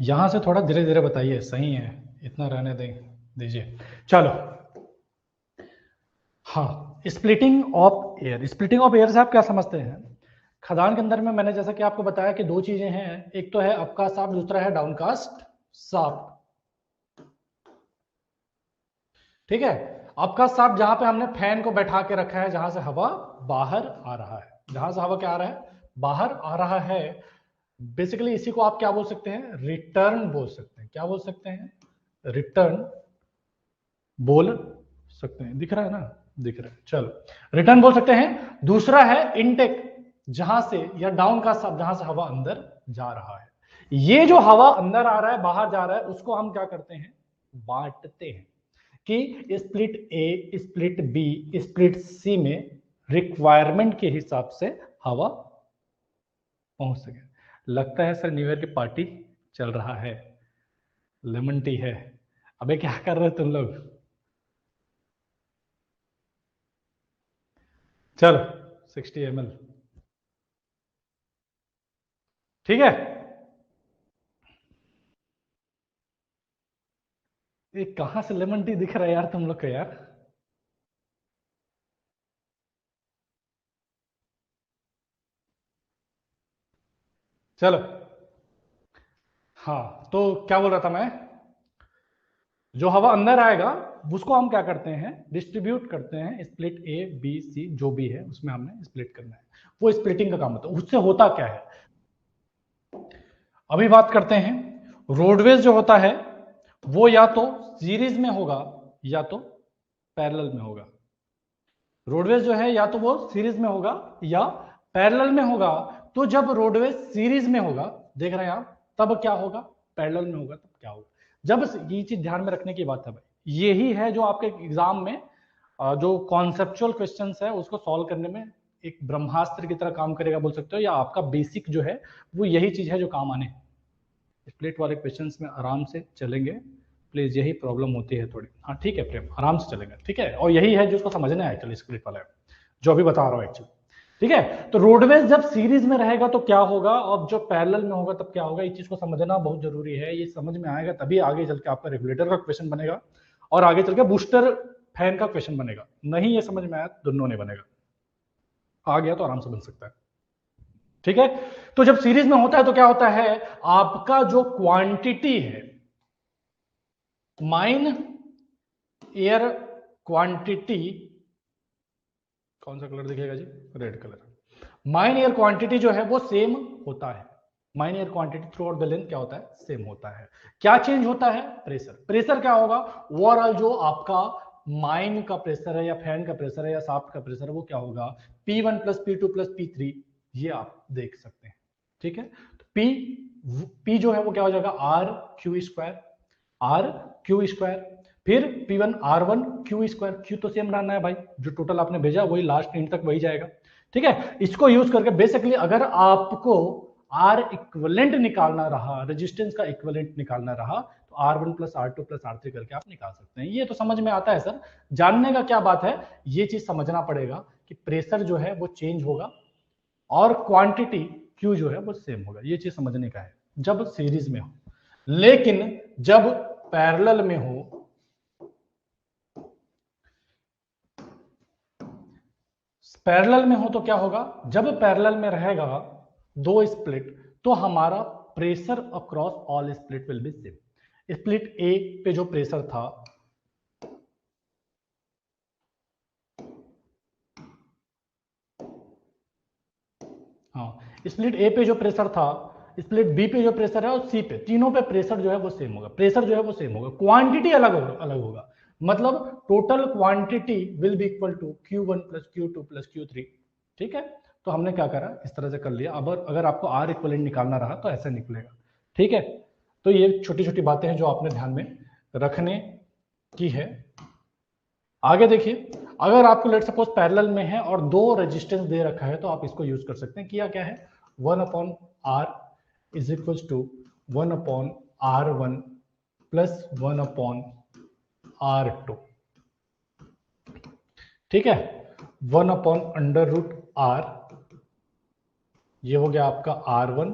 यहां से थोड़ा धीरे धीरे बताइए, सही है, इतना रहने दीजिए। चलो, हाँ, splitting of air. Splitting of air से आप क्या समझते हैं? खदान के अंदर में मैंने जैसा कि आपको बताया कि दो चीजें हैं, एक तो है अपकास्ट शाफ्ट, दूसरा है डाउनकास्ट शाफ्ट। ठीक है, अपकास्ट शाफ्ट जहां पे हमने फैन को बैठा के रखा है, जहां से हवा बाहर आ रहा है, जहां से हवा क्या आ रहा है, बाहर आ रहा है। बेसिकली इसी को आप क्या बोल सकते हैं, रिटर्न बोल सकते हैं। क्या बोल सकते हैं? रिटर्न बोल सकते हैं। दिख रहा है ना? दिख रहा है। चलो, रिटर्न बोल सकते हैं। दूसरा है इनटेक, जहां से, या डाउन का शब्द, जहां से हवा अंदर जा रहा है। ये जो हवा अंदर आ रहा है, बाहर जा रहा है, उसको हम क्या करते हैं, बांटते हैं कि split A, split B, split C में रिक्वायरमेंट के हिसाब से हवा पहुंच सके। लगता है सर न्यू ईयर की पार्टी चल रहा है, लेमन टी है। अबे क्या कर रहे हो तुम लोग? चलो, 60 ml, ठीक है। ये कहां से लेमन टी दिख रहा है यार तुम लोग का यार? चलो, हाँ, तो क्या बोल रहा था मैं, जो हवा अंदर आएगा उसको हम क्या करते हैं, डिस्ट्रीब्यूट करते हैं। स्प्लिट ए बी सी जो भी है उसमें हमने स्प्लिट करना है, वो स्प्लिटिंग का काम होता है। उससे होता क्या है, अभी बात करते हैं। रोडवेज जो होता है वो या तो सीरीज में होगा या तो पैरेलल में होगा। रोडवेज जो है या तो वो सीरीज में होगा या पैरेलल में होगा। तो जब रोडवेज सीरीज में होगा, देख रहे हैं आप, तब क्या होगा, पैरेलल में होगा तब क्या होगा। जब ये चीज ध्यान में रखने की बात है भाई, यही है जो आपके एग्जाम में जो कॉन्सेप्चुअल क्वेश्चंस है उसको सॉल्व करने में एक ब्रह्मास्त्र की तरह काम करेगा बोल सकते हो, या आपका बेसिक जो है वो यही चीज है जो काम आने। स्प्लिट वाले क्वेश्चंस में आराम से चलेंगे प्लीज, यही प्रॉब्लम होती है थोड़ी। हाँ ठीक है प्रेम, आराम से चलेंगे, ठीक है। और यही है जो उसको समझना है एक्चुअली, स्प्लिट वाला जो अभी बता रहा हूँ एक्चुअली। ठीक है, तो रोडवेज जब सीरीज में रहेगा तो क्या होगा, और जो पैरेलल में होगा तब क्या होगा, ये चीज को समझना बहुत जरूरी है। ये समझ में आएगा तभी आगे चल के आपका रेगुलेटर का क्वेश्चन बनेगा, और आगे चल के बूस्टर फैन का क्वेश्चन बनेगा। नहीं ये समझ में आया दोनों नहीं बनेगा, आ गया तो आराम से बन सकता है। ठीक है, तो जब सीरीज में होता है तो क्या होता है, आपका जो क्वांटिटी है, माइन एयर क्वांटिटी, कौन सा कलर दिखेगा जी, red colour. Mine air quantity जो है वो सेम होता है। Mine air quantity throughout the length क्या होता है, सेम होता है। क्या चेंज होता है, प्रेशर। प्रेशर क्या होगा, ओवरऑल जो आपका माइन का प्रेशर है, या फैन का प्रेशर है, या शाफ्ट का प्रेशर है, वो क्या होगा, P1 plus P2 plus P3, ये आप देख सकते हैं। ठीक है, तो P जो है वो क्या हो जाएगा, R Q square, R Q square. फिर P1 R1 Q square, Q तो सेम रहना है भाई, जो टोटल आपने भेजा वही लास्ट एंड तक वही जाएगा। ठीक है, इसको यूज करके बेसिकली अगर आपको आर इक्विवेलेंट निकालना रहा, रेजिस्टेंस का इक्विवेलेंट निकालना रहा, तो R1 plus R2 plus R3 करके आप निकाल सकते हैं। ये तो समझ में आता है सर, जानने का क्या बात है, ये चीज समझना पड़ेगा कि प्रेशर जो है वो चेंज होगा और क्वांटिटी Q जो है वो सेम होगा। ये चीज समझने का है जब सीरीज में हो। लेकिन जब पैरेलल में हो, पैरेलल में हो तो क्या होगा, जब पैरेलल में रहेगा दो स्प्लिट, तो हमारा pressure across all split will be same. Split A पे जो प्रेशर था, हाँ, स्प्लिट ए पे जो प्रेशर था, स्प्लिट बी पे जो प्रेशर है, और सी पे, तीनों पे प्रेशर जो है वो सेम होगा। प्रेशर जो है वो सेम होगा, क्वांटिटी अलग होगा, अलग होगा। मतलब total quantity will be equal to Q1 plus Q2 plus Q3। ठीक है, तो हमने क्या करा, इस तरह से कर लिया। अब अगर आपको आर इक्वलेंट निकालना रहा तो ऐसे निकलेगा। ठीक है, तो ये छोटी छोटी बातें हैं जो आपने ध्यान में रखने की है। आगे देखिए, अगर आपको लेट सपोज पैरेलल में है और दो रेजिस्टेंस दे रखा है, तो आप इसको यूज कर सकते हैं। किया क्या है, 1/R is equal to 1/R1 plus 1/R2। ठीक है, 1/√R, ये हो गया आपका R1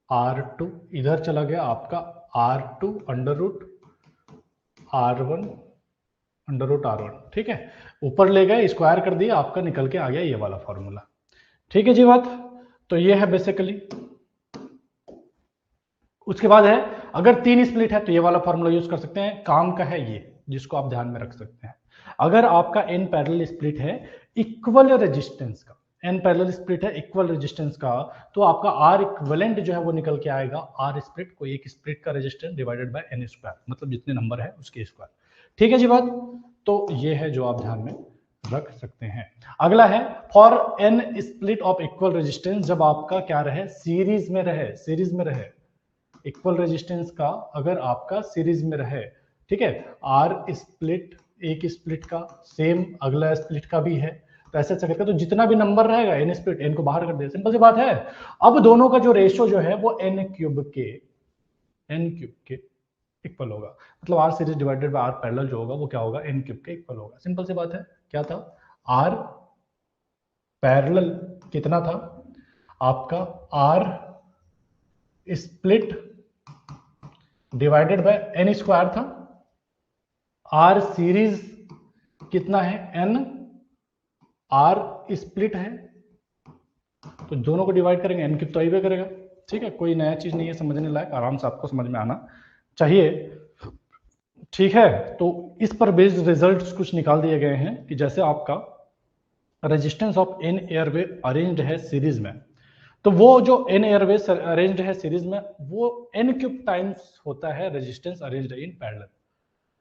R2 इधर चला गया आपका R2 under root R1 under root R1, ठीक है, ऊपर ले गए स्क्वायर कर दिया, आपका निकल के आ गया ये वाला फॉर्मूला। ठीक है जी बात, तो ये है बेसिकली। उसके बाद है अगर 3 स्प्लिट है तो ये वाला फॉर्मूला यूज कर सकते हैं, काम का है ये, जिसको आप ध्यान में रख सकते हैं। अगर आपका n पैरेलल स्प्लिट है इक्वल रेजिस्टेंस का, n पैरेलल स्प्लिट है इक्वल रेजिस्टेंस का, तो आपका R इक्विवेलेंट जो है वो निकल के आएगा R स्प्लिट को एक स्प्लिट का resistance divided by n square, मतलब जितने नंबर है उसके स्क्वायर। ठीक है जी बात, तो ये है जो आप ध्यान में रख सकते हैं। अगला है for n split of equal resistance, जब आपका क्या रहे, सीरीज में रहे, सीरीज में रहे, इक्वल रेजिस्टेंस का अगर आपका सीरीज में रहे, ठीक है, आर स्प्लिट एक स्प्लिट का सेम अगला स्प्लिट का भी है, तो ऐसे ऐसे करके तो जितना भी नंबर रहेगा एन स्प्लिट, एन को बाहर कर दिया, सिंपल सी बात है। अब दोनों का जो रेशियो जो है वो एन क्यूब के इक्वल होगा, मतलब R series divided by R parallel जो होगा वो क्या होगा, एन क्यूब के इक्वल होगा। सिंपल सी बात है, क्या था, आर पैरेलल कितना था आपका, R split divided by N square था, आर सीरीज कितना है, एन, आर स्प्लिट है, तो दोनों को डिवाइड करेंगे, एन क्यूब तो ही करेगा। ठीक है, कोई नया चीज नहीं है, समझने लायक, आराम से आपको समझ में आना चाहिए। ठीक है, तो इस पर बेस्ड रिजल्ट्स कुछ निकाल दिए गए हैं कि जैसे आपका resistance of N airway arranged है सीरीज में, तो वो जो एन एयरवेज अरेंज्ड है सीरीज में वो एन क्यूब टाइम्स होता है रेजिस्टेंस अरेंज्ड इन पैरेलल।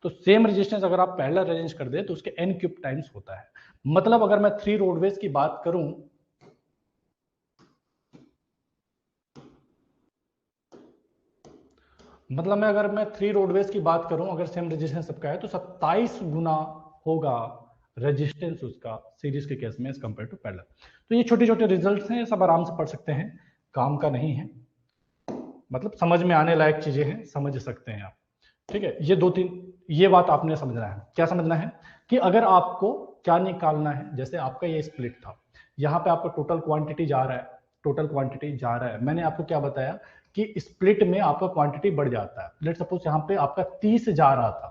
तो सेम रेजिस्टेंस अगर आप पैरेलल अरेंज कर दे तो उसके एन क्यूब टाइम्स होता है। मतलब अगर मैं 3 रोडवेज की बात करूं, मतलब मैं अगर मैं 3 रोडवेज की बात करूं, अगर सेम रेजिस्टेंस सबका है तो 27 गुना होगा रेजिस्टेंस उसका सीरीज के केस में एज कंपेयर टू पैरेलल। तो ये छोटे छोटे रिजल्ट्स हैं, सब आराम से पढ़ सकते हैं, काम का नहीं है, मतलब समझ में आने लायक चीजें हैं, समझ सकते हैं आप। ठीक है, ये 2-3 ये बात आपने समझना है। क्या समझना है कि अगर आपको क्या निकालना है, जैसे आपका ये स्प्लिट था, यहाँ पे आपका टोटल क्वांटिटी जा रहा है, टोटल क्वांटिटी जा रहा है, मैंने आपको क्या बताया कि स्प्लिट में आपका क्वांटिटी बढ़ जाता है। लेट सपोज यहाँ पे आपका 30 जा रहा था,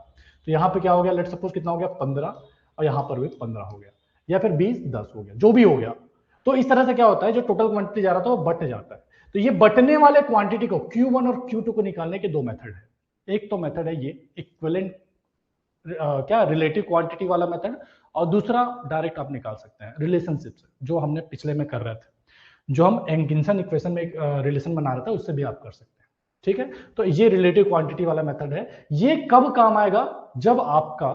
तो यहाँ पे क्या हो गया, लेट सपोज कितना हो गया, 15, और यहाँ पर भी 15 हो गया, या फिर 20, 10 हो गया, जो भी हो गया। तो इस तरह से क्या होता है, जो टोटल क्वांटिटी जा रहा था वो बट जाता है। तो ये बटने वाले क्वांटिटी को Q1 और Q2 को निकालने के 2 मेथड है। एक तो मेथड है ये इक्विवेलेंट क्या रिलेटिव क्वांटिटी वाला मेथड, और दूसरा डायरेक्ट आप निकाल सकते हैं रिलेशनशिप से, जो हमने पिछले में कर रहे थे, जो हम एंकिंसन इक्वेशन में एक रिलेशन बना रहे थे उससे भी आप कर सकते हैं। ठीक है, तो ये रिलेटिव क्वांटिटी वाला मेथड है। ये कब काम आएगा, जब आपका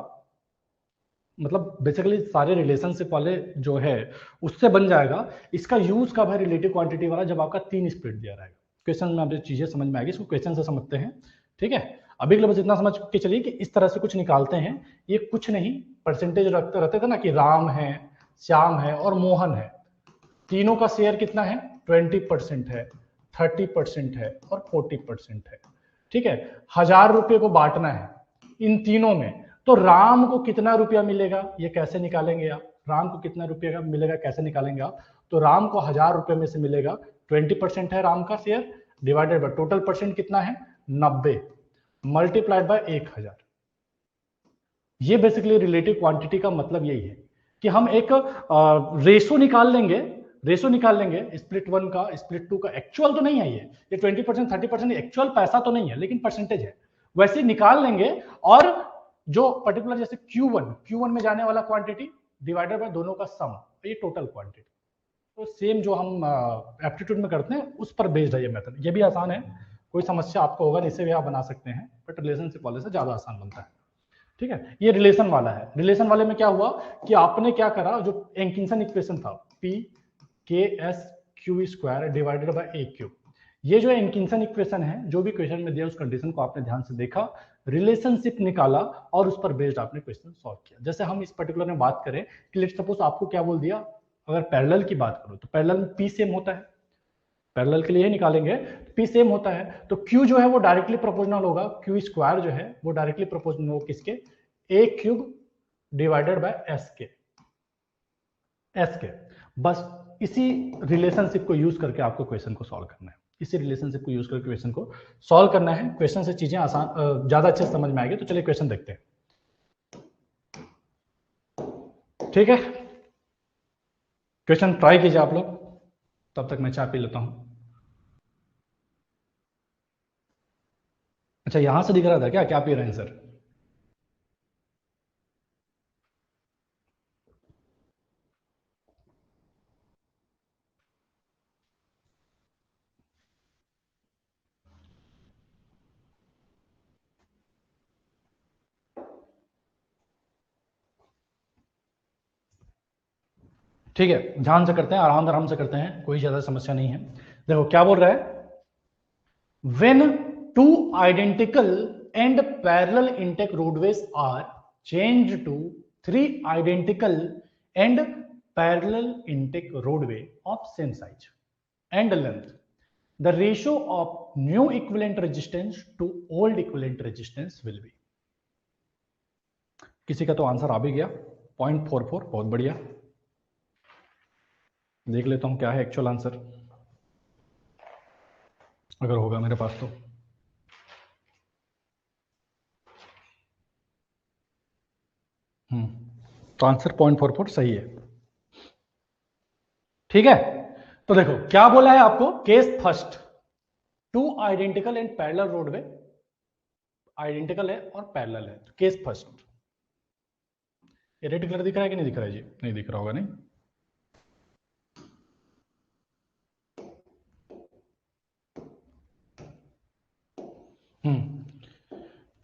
मतलब बेसिकली सारे रिलेशनशिप वाले जो है उससे बन जाएगा। इसका यूज कब है रिलेटिव क्वांटिटी वाला, जब आपका 3 स्प्लिट दिया रहेगा। क्वेश्चन में आपको चीजें समझ में आएगी, इसको क्वेश्चन से समझते हैं। ठीक है, अभी के लिए बस इतना समझ के चलिए कि इस तरह से कुछ निकालते हैं। ये कुछ नहीं, परसेंटेज रखते रहते थे ना कि राम है, श्याम है और मोहन है, तीनों का शेयर कितना है, 20% है, 30% है और 40% है। ठीक है, 1000 रुपये को बांटना है इन तीनों में, तो राम को कितना रुपया मिलेगा, ये कैसे निकालेंगे आप, राम को कितना रुपया मिलेगा कैसे निकालेंगे आप, तो राम को 1000 रुपये में से मिलेगा 20% है राम का share, divided by total percent कितना है 90, मल्टीप्लाइड बाय 1000। ये बेसिकली रिलेटिव क्वांटिटी का मतलब यही है कि हम एक रेशो निकाल लेंगे, रेशो निकाल लेंगे स्प्लिट 1 का स्प्लिट 2 का। एक्चुअल तो नहीं है ये 20% 30% एक्चुअल पैसा तो नहीं है, लेकिन परसेंटेज है, वैसे निकाल लेंगे। और जो पर्टिकुलर जैसे Q1 में जाने वाला क्वांटिटी डिवाइडेड बाय दोनों का सम, ये टोटल क्वांटिटी। तो सेम जो हम एप्टीट्यूड में करते हैं उस पर बेस्ड है ये मेथड। ये भी आसान है, कोई समस्या आपको होगा इसे भी आप बना सकते हैं, बट रिलेशनशिप वाले से ज्यादा आसान बनता है। ठीक है, ये रिलेशन वाला है। रिलेशन वाले में क्या हुआ कि आपने क्या करा, जो एंकिंसन इक्वेशन था P K S Q square divided bye A cube, ये जो एंकिंसन इक्वेशन है, जो भी क्वेश्चन में दिया उस कंडीशन को आपने ध्यान से देखा, रिलेशनशिप निकाला और उस पर बेस्ड आपने क्वेश्चन सॉल्व किया। जैसे हम इस पर्टिकुलर में बात करें कि लेट्स सपोज आपको क्या बोल दिया, अगर पैरेलल की बात करो तो पैरेलल में P सेम होता है, पैरेलल के लिए ही निकालेंगे, P सेम होता है, तो Q जो है वो डायरेक्टली प्रोपोर्शनल होगा, Q स्क्वायर जो है वो डायरेक्टली प्रोपोर्शनल होगा किसके, A cube divided bye S के। बस इसी रिलेशनशिप को यूज करके आपको क्वेश्चन को सॉल्व करना है। इसी रिलेशनशिप को यूज करके क्वेश्चन को सॉल्व करना है। क्वेश्चन से चीजें आसान ज्यादा अच्छे से समझ में आएगी। तो चलिए क्वेश्चन देखते हैं। ठीक है, क्वेश्चन ट्राई कीजिए आप लोग, तब तक मैं चाय पी लेता हूं। अच्छा, यहां से दिख रहा था क्या क्या पी रहे हैं सर? ठीक है, ध्यान से करते हैं, आराम आराम से करते हैं, कोई ज्यादा समस्या नहीं है। देखो क्या बोल रहा है, when two identical and parallel intake roadways are changed to three identical and parallel intake roadway of same size and length, the ratio of new equivalent resistance to old equivalent resistance will be। किसी का तो answer आ भी गया 0.44, बहुत बढ़िया। देख लेता हूं क्या है एक्चुअल आंसर, अगर होगा मेरे पास तो। तो आंसर 0.44 सही है। ठीक है, तो देखो क्या बोला है आपको, case first, two identical and parallel roadway, identical है और पैरेलल है, तो केस फर्स्ट। ये रेड कलर दिख रहा है कि नहीं दिख रहा है जी? नहीं दिख रहा होगा, नहीं।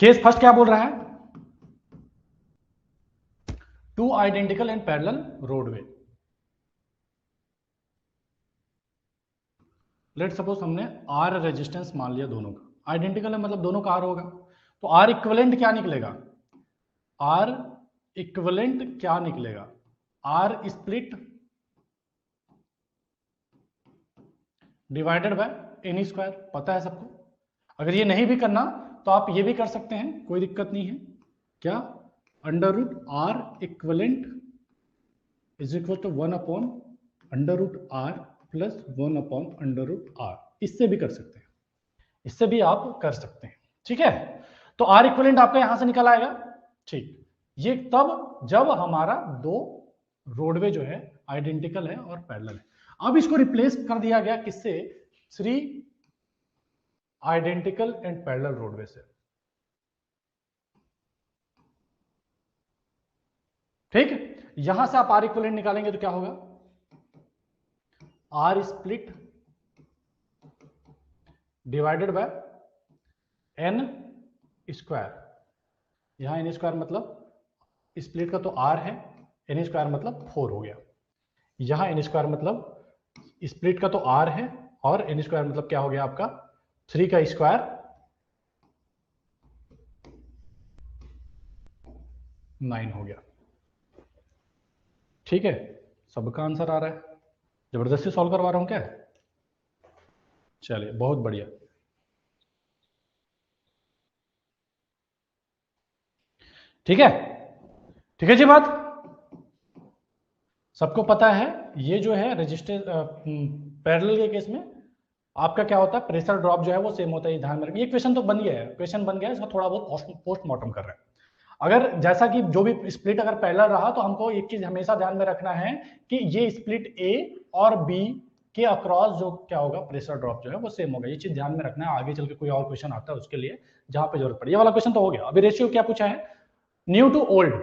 केस फर्स्ट क्या बोल रहा है, two identical and parallel roadway. Let suppose हमने आर रेजिस्टेंस मान लिया दोनों का, आइडेंटिकल है मतलब दोनों का आर होगा, तो आर इक्विवेलेंट क्या निकलेगा, आर इक्विवेलेंट क्या निकलेगा, R split divided by N square, पता है सबको। अगर ये नहीं भी करना तो आप ये भी कर सकते हैं, कोई दिक्कत नहीं है। क्या, under root R equivalent is equal to 1 upon under root R plus 1 upon under root R, इससे भी कर सकते हैं, इससे भी आप कर सकते हैं। ठीक है, तो आर इक्विवेलेंट आपका यहां से निकल आएगा। ठीक, ये तब जब हमारा दो रोडवे जो है आइडेंटिकल है और पैरेलल है। अब इसको रिप्लेस कर दिया गया किससे, three identical and parallel roadway से। ठीक, यहां से आप आर इक्विवेलेंट निकालेंगे तो क्या होगा, R split divided by N square, यहां एन स्क्वायर मतलब स्प्लिट का तो आर है, एन स्क्वायर मतलब 4 हो गया, यहां एन स्क्वायर मतलब स्प्लिट का तो आर है और एन स्क्वायर मतलब क्या हो गया आपका 3 का स्क्वायर 9 हो गया। ठीक है, सबका आंसर आ रहा है, जबरदस्ती सॉल्व करवा रहा हूं क्या? चलिए बहुत बढ़िया। ठीक है, ठीक है जी, बात सबको पता है। ये जो है रजिस्टर पैरेलल के केस में आपका क्या होता है, प्रेशर ड्रॉप जो है वो सेम होता है, ध्यान में रखिए। ये क्वेश्चन तो बन गया है, क्वेश्चन बन गया है, इसका थोड़ा बहुत पोस्टमार्टम कर रहे हैं। अगर जैसा कि जो भी स्प्लिट अगर पैरेलल रहा तो हमको एक चीज हमेशा ध्यान में रखना है कि ये स्प्लिट ए और बी के अक्रॉस जो क्या होगा प्रेशर ड्रॉप जो है वो सेम होगा, ये चीज ध्यान में रखना है। आगे चल के कोई और क्वेश्चन आता है उसके लिए जहां पे जरूरत पड़े। ये वाला क्वेश्चन तो हो गया। अभी रेशियो क्या पूछा है, new to old,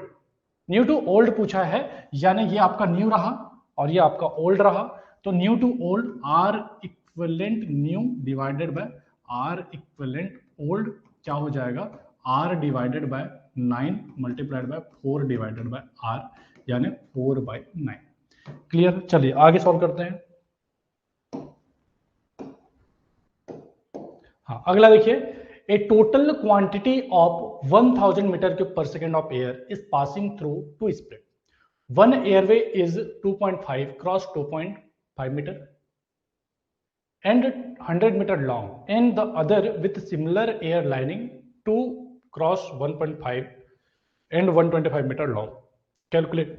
new to old पूछा है, यानी ये आपका न्यू रहा और ये आपका ओल्ड रहा, तो new to old R equivalent new divided by R equivalent old क्या हो जाएगा, R divided by 9 multiplied by 4 divided by R, यानी 4/9। क्लियर, चलिए आगे सॉल्व करते हैं। हाँ, अगला देखिए, a total quantity of 1000 metre cube per second of air is passing through two split, one airway is 2.5 cross 2.5 meter and 100 meter long, and the other with similar air lining 2 cross 1.5 and 125 meter long. Calculate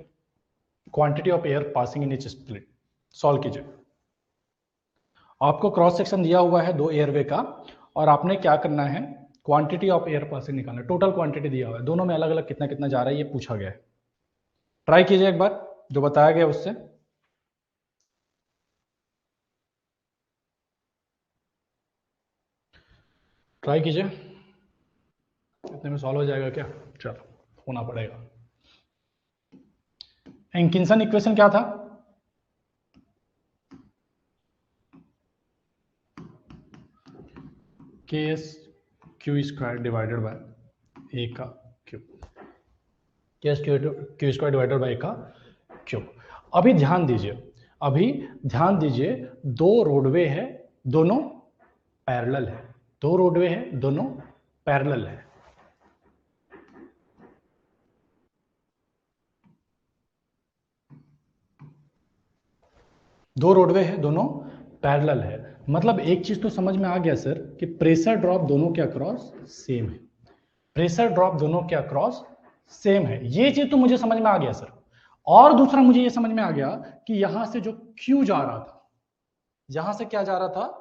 quantity of air passing in each split. Solve कीजिए। आपको cross section दिया हुआ है 2 airway का, और आपने क्या करना है, क्वांटिटी ऑफ एयर पासिंग निकालना है। टोटल क्वांटिटी दिया हुआ है, दोनों में अलग अलग कितना कितना जा रहा है ये पूछा गया है। ट्राई कीजिए एक बार जो बताया गया उससे। ट्राई कीजिए, इतने में सॉल्व हो जाएगा क्या? चलो, होना पड़ेगा। एंकिंसन इक्वेशन क्या था? K S Q square divided by A का cube, K S Q square divided by A का क्यूब। अभी ध्यान दीजिए, दो रोडवे है, दोनों पैरेलल है, दो रोडवे है, दोनों पैरेलल है। दो रोडवे है, दोनों पैरेलल है, मतलब एक चीज तो समझ में आ गया सर कि प्रेशर ड्रॉप दोनों के अक्रॉस सेम है। प्रेशर ड्रॉप दोनों के अक्रॉस सेम है, ये चीज तो मुझे समझ में आ गया सर। और दूसरा मुझे ये समझ में आ गया कि यहां से जो Q जा रहा था, यहां से क्या जा रहा था,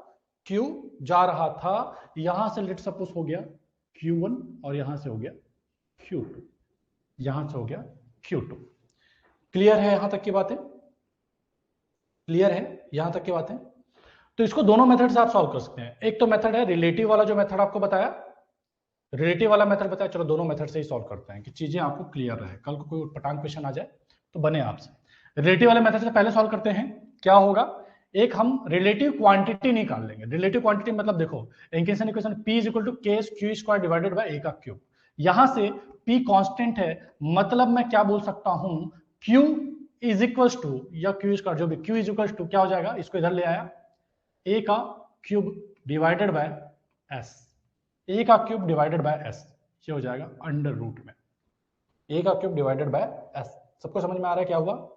Q जा रहा था, यहां से लेट सपोज हो गया Q1 और यहां से हो गया Q2, यहां से हो गया Q2। क्लियर है यहां तक की बातें? क्लियर है यहां तक की बातें? तो इसको दोनों मेथड से आप सॉल्व कर सकते हैं। एक तो मेथड है रिलेटिव वाला, जो मेथड आपको बताया, रिलेटिव वाला मेथड बताया। चलो दोनों मेथड से ही सॉल्व करते हैं कि चीजें आपको क्लियर रहे, कल को कोई पटांग क्वेश्चन आ जाए तो बने आपसे। रिलेटिव वाले मेथड से पहले सॉल्व करते हैं। क्या होगा, एक हम रिलेटिव क्वांटिटी निकाल लेंगे। रिलेटिव क्वांटिटी मतलब देखो, Atkinson equation P is equal to K Q square divided by A का क्यूब। यहां से P कांस्टेंट है, मतलब मैं क्या बोल सकता हूं, Q इज इक्वल टू, या क्यू स्क्वायर जो भी, Q इज इक्वल टू क्या हो जाएगा, इसको इधर ले आया, ए का क्यूब डिवाइडेड बाय एस, ए का क्यूब डिवाइडेड बाय एस, ये हो जाएगा अंडर रूट में ए का क्यूब डिवाइडेड बाय एस। सबको समझ में आ रहा है क्या हुआ?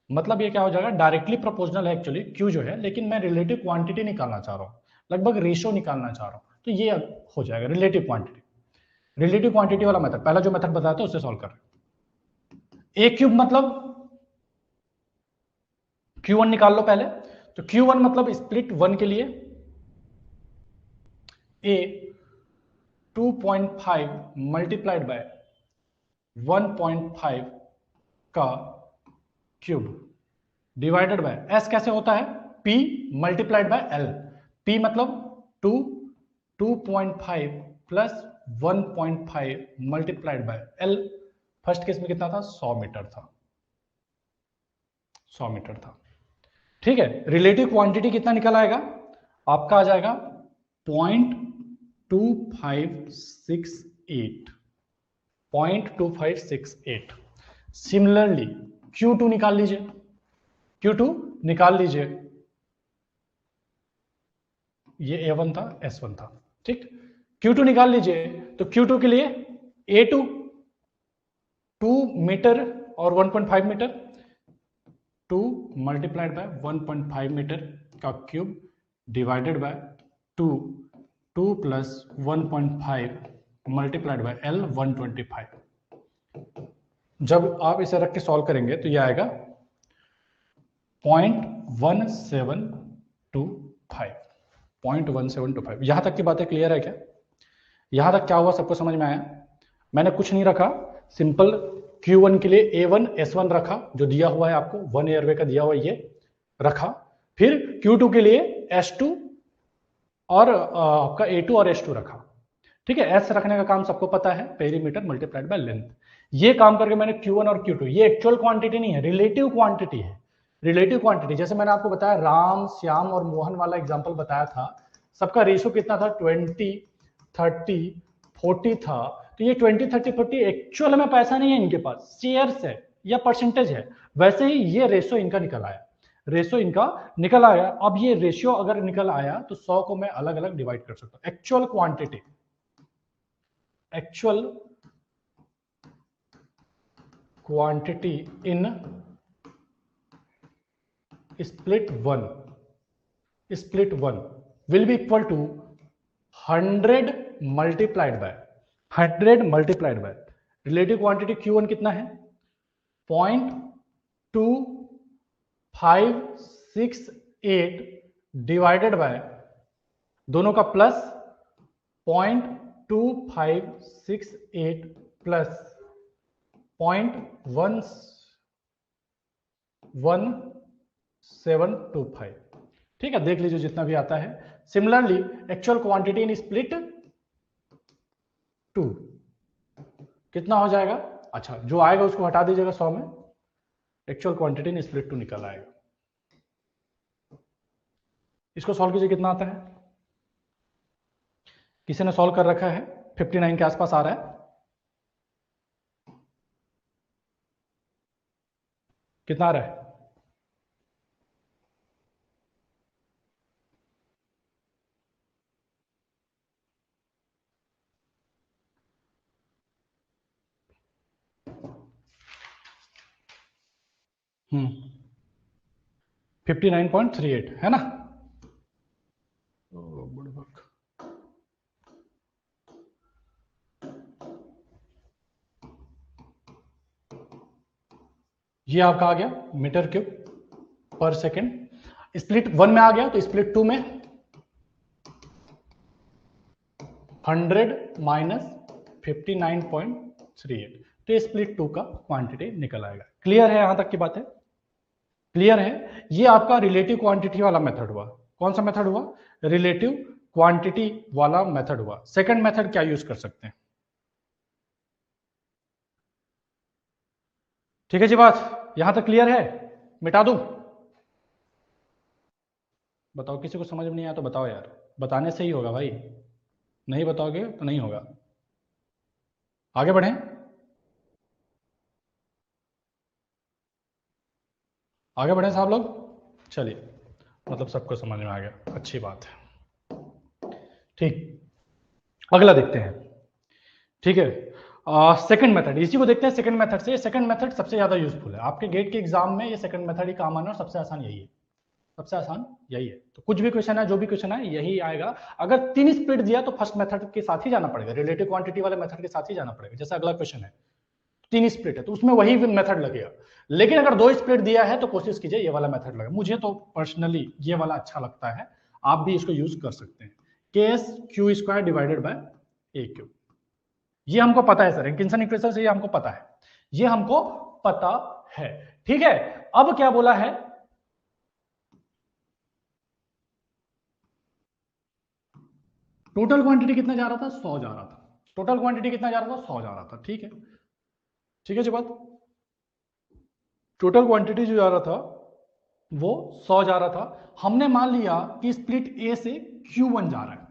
मतलब ये क्या हो जाएगा, डायरेक्टली प्रोपोर्शनल है एक्चुअली क्यू जो है, लेकिन मैं रिलेटिव क्वांटिटी निकालना चाह रहा हूँ, लगभग रेशियो निकालना चाह रहा हूँ, तो ये हो जाएगा रिलेटिव क्वांटिटी। रिलेटिव क्वांटिटी वाला मेथड, पहला जो मेथड बताया था उससे सॉल्व कर रहे हैं। ए क्यूब मतलब Q1 निकाल लो पहले, तो Q1 मतलब स्प्लिट 1 के लिए A 2.5 मल्टीप्लाइड बाय 1.5 का क्यूब डिवाइडेड बाय S कैसे होता है, P multiplied by L। P मतलब 2.5 plus 1.5 multiplied by L। First case में कितना था, 100 मीटर था, 100 मीटर था। ठीक है, रिलेटिव क्वांटिटी कितना निकल आएगा आपका, आ जाएगा 0.2568, 0.2568। सिमिलरली Q2 निकाल लीजिए, Q2 निकाल लीजिए, ये A1 था, S1 था, ठीक। Q2 निकाल लीजिए, तो Q2 के लिए A2 2 मीटर और 1.5 मीटर, 2 मल्टीप्लाइड बाय 1.5 मीटर का cube divided by 2 plus 1.5 multiplied by L 125। जब आप इसे रख के सॉल्व करेंगे तो ये आएगा 0.1725, 0.1725। यहां तक की बातें क्लियर है क्या? यहां तक क्या हुआ, सबको समझ में आया? मैंने कुछ नहीं रखा, सिंपल Q1 के लिए A1 S1 रखा, जो दिया हुआ है आपको 1 एयरवे का दिया हुआ ये रखा, फिर Q2 के लिए S2 और आपका A2 और S2 रखा। ठीक है, S रखने का काम सबको पता है, पेरीमीटर मल्टीप्लाइड बाय लेंथ। ये काम करके मैंने Q1 और Q2, ये एक्चुअल क्वांटिटी नहीं है, रिलेटिव क्वांटिटी है। रिलेटिव क्वांटिटी जैसे मैंने आपको बताया, राम श्याम और मोहन वाला एग्जांपल बताया था, सबका रेशियो कितना था, 20 30 40 था। तो ये 20 30 40 एक्चुअल में पैसा नहीं है इनके पास, शेयर्स है या परसेंटेज है। वैसे ही ये रेशियो इनका निकल आया, रेशियो इनका निकल आया। अब ये रेशियो अगर निकल आया तो 100 को मैं अलग अलग डिवाइड कर सकता हूं। Actual quantity, actual quantity in split 1 will be equal to 100 multiplied bye 100 multiplied by relative quantity Q1 कितना है, 0.2568 डिवाइडेड बाय दोनों का प्लस 0.2568 प्लस 0.1725। ठीक है, देख लीजिए जितना भी आता है। Similarly actual quantity in split 2 कितना हो जाएगा? अच्छा, जो आएगा उसको हटा दीजिएगा 100 में, एक्चुअल क्वांटिटी इन स्प्लिट 2 निकल आएगा। इसको सॉल्व कीजिए, कितना आता है? किसी ने सॉल्व कर रखा है, 59 के आसपास आ रहा है। कितना आ रहा है? हम्म 59.38 है ना? ये आपका आ गया metre cube per second. Split 1 में आ गया तो स्प्लिट 2 में 100 माइनस 59.38, तो स्प्लिट 2 का क्वांटिटी निकल आएगा। क्लियर है? यहां तक की बात है क्लियर है? ये आपका रिलेटिव क्वांटिटी वाला मेथड हुआ। कौन सा मेथड हुआ? रिलेटिव क्वांटिटी वाला मेथड हुआ। सेकंड मेथड क्या यूज कर सकते हैं? ठीक है जी, बात यहां तक क्लियर है? मिटा दूं? बताओ, किसी को समझ में नहीं आया तो बताओ यार, बताने से ही होगा भाई, नहीं बताओगे तो नहीं होगा। आगे बढ़ें। आगे बढ़ें साहब लोग। चलिए, मतलब सबको समझ में आ गया, अच्छी बात है। ठीक, अगला देखते हैं। ठीक है, सेकंड मेथड, इसी को देखते हैं सेकंड मेथड से। सेकंड मेथड सबसे ज्यादा यूजफुल है आपके गेट के एग्जाम में, ये सेकंड मेथड ही काम आना, और सबसे आसान यही है, सबसे आसान यही है। तो कुछ भी क्वेश्चन है, जो भी क्वेश्चन है यही आएगा। अगर 3 स्प्लिट दिया तो फर्स्ट मेथड के साथ ही जाना पड़ेगा, रिलेटिव क्वांटिटी वाले मेथड के साथ ही जाना पड़ेगा। जैसे अगला क्वेश्चन है 3 स्प्लिट है तो उसमें वही मेथड लगेगा। लेकिन अगर 2 स्प्लिट दिया है तो कोशिश कीजिए ये वाला मेथड लगे। मुझे तो पर्सनली ये वाला अच्छा लगता है, आप भी इसको यूज कर सकते हैं। KS Q square divided by A Q, ये हमको पता है सर, एटकिंसन इक्वेशन से ये हमको पता है, ये हमको पता है। ठीक है, अब क्या बोला है? टोटल क्वांटिटी कितना जा रहा था? 100 जा रहा था। टोटल क्वांटिटी कितना जा रहा था? 100 जा रहा था। ठीक है, ठीक है जी बात। टोटल क्वांटिटी जो जा रहा था वो 100 जा रहा था। हमने मान लिया कि स्प्लिट ए से Q1 जा रहा है,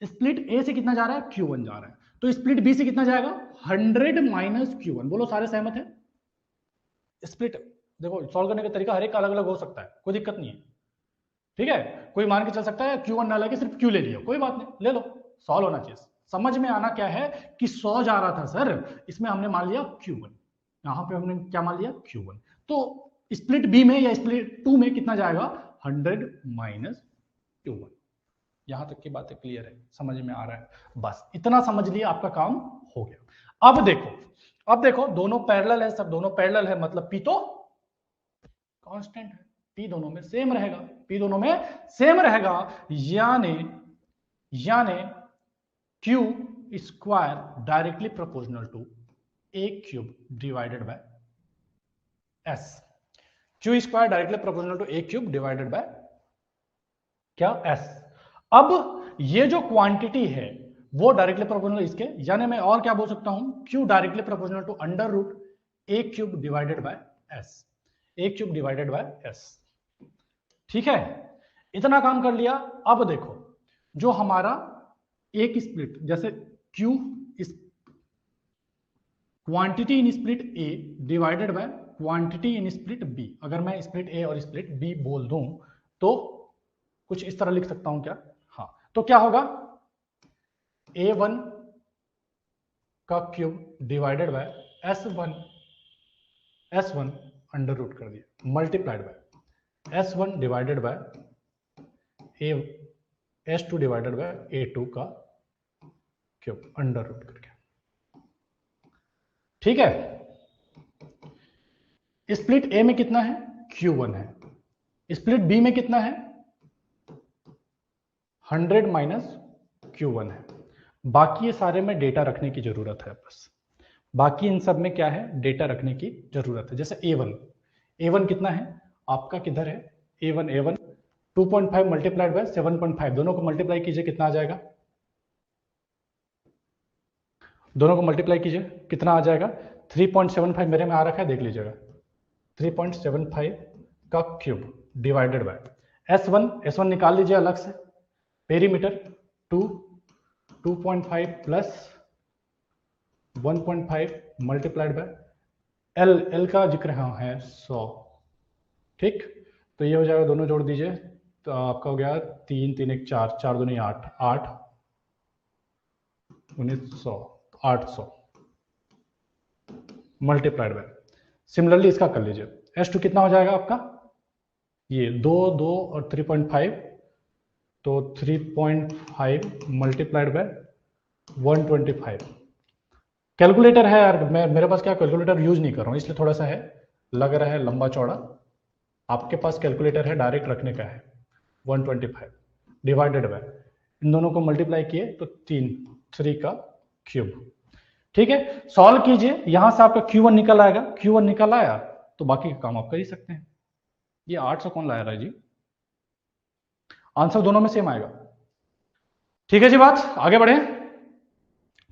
स्प्लिट ए से कितना जा रहा है? Q1 जा रहा है। तो स्प्लिट बी से कितना जाएगा? 100 माइनस Q1। बोलो सारे सहमत है? स्प्लिट देखो, सॉल्व करने का तरीका हर एक का अलग अलग हो सकता है, कोई दिक्कत नहीं है। ठीक है, कोई मान के चल सकता है Q1 ना लगे, सिर्फ Q ले लिया, कोई बात नहीं, ले लो, सॉल्व होना चाहिए। समझ में आना क्या है कि 100 जा रहा था सर, इसमें हमने मान लिया Q1, यहां पे हमने क्या मान लिया? Q1। तो स्प्लिट बी में या स्प्लिट 2 में कितना जाएगा? 100 माइनस Q1। यहां तक की बातें क्लियर है, समझ में आ रहा है? बस इतना समझ लिया, आपका काम हो गया। अब देखो, अब देखो, दोनों पैरेलल है सब, दोनों पैरेलल है, मतलब पी तो कांस्टेंट है, पी दोनों में सेम रहेगा, पी दोनों में सेम रहेगा, यानी Q square directly proportional to A cube divided by S. Q square directly proportional to A cube divided by क्या? एस। अब ये जो क्वांटिटी है वो डायरेक्टली प्रोपोर्शनल इसके, यानी मैं और क्या बोल सकता हूं? Q directly proportional to under root A cube divided by S, A cube divided by S. ठीक है, इतना काम कर लिया। अब देखो, जो हमारा एक स्प्लिट, जैसे क्यू इस quantity in split A divided by quantity in split B, अगर मैं स्प्लिट ए और स्प्लिट बी बोल दूं तो कुछ इस तरह लिख सकता हूं क्या? हाँ, तो क्या होगा? A1 का cube divided by S1 under root कर दिया, multiplied by S1 divided by S2 divided by A2 का क्यूब अंडर रूट करके। ठीक है, स्प्लिट ए में कितना है? Q1 है। स्प्लिट बी में कितना है? 100 माइनस Q1 है। बाकी ये सारे में डेटा रखने की जरूरत है, बस बाकी इन सब में क्या है, डेटा रखने की जरूरत है। जैसे A1 कितना है आपका, किधर है A1 2.5 मल्टीप्लाइड बाय 7.5, दोनों को मल्टीप्लाई कीजिए कितना आ जाएगा, दोनों को मल्टीप्लाई कीजिए कितना आ जाएगा, 3.75 मेरे में आ रखा है, देख लीजिएगा 3.75 का क्यूब डिवाइडेड बाय S1 निकाल लीजिए अलग से, perimeter 2.5 plus 1.5 multiplied by L का जिक्र है 100, ठीक। तो ये हो जाएगा, दोनों जोड़ दीजिए तो आपका हो गया 3 3 1 4 4 दूनी 8 8 1900 800 मल्टीप्लाइड बाय, सिमिलरली इसका कर लीजिए S2 कितना हो जाएगा आपका, ये 2 2 और 3.5 तो 3.5 मल्टीप्लाइड बाय 125। कैलकुलेटर है यार, मैं मेरे पास क्या कैलकुलेटर यूज नहीं कर रहा हूँ, इसलिए थोड़ा सा है लग रहा है लंबा चौड़ा। आपके पास कैलकुलेटर है, डायरेक्ट रखने का है। 125 डिवाइडेड बाय, इन दोनों को मल्टीप्लाई किए तो 3 का क्यूब, ठीक है। सॉल्व कीजिए, यहां से आपका Q1 निकल आएगा, Q1 निकल आया तो बाकी का काम आप कर ही सकते हैं। ये 800 कौन लाया रहा है जी, आंसर दोनों में सेम आएगा, ठीक है जी। बात आगे बढ़े,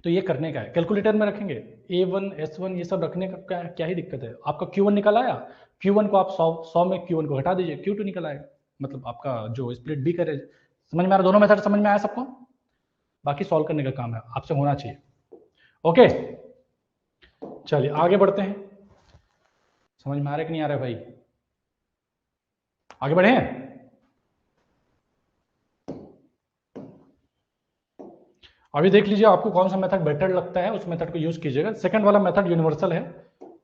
तो ये करने का है, कैलकुलेटर में रखेंगे A1 S1 ये सब रखने का क्या ही दिक्कत है। आपका Q1 निकल आया, Q1 को आप 100 में Q1 को घटा दीजिए, Q2 निकल आएगा, मतलब आपका जो स्प्लिट भी करे। समझ में आ रहा, दोनों मेथड समझ में आया सबको, बाकी सॉल्व करने का काम है आपसे होना चाहिए। ओके चलिए आगे बढ़ते हैं, समझ में आ रहा है कि नहीं आ रहा है भाई, आगे बढ़े। अभी देख लीजिए आपको कौन सा मेथड बेटर लगता है, उस मेथड को यूज कीजिएगा। सेकंड वाला मेथड यूनिवर्सल है,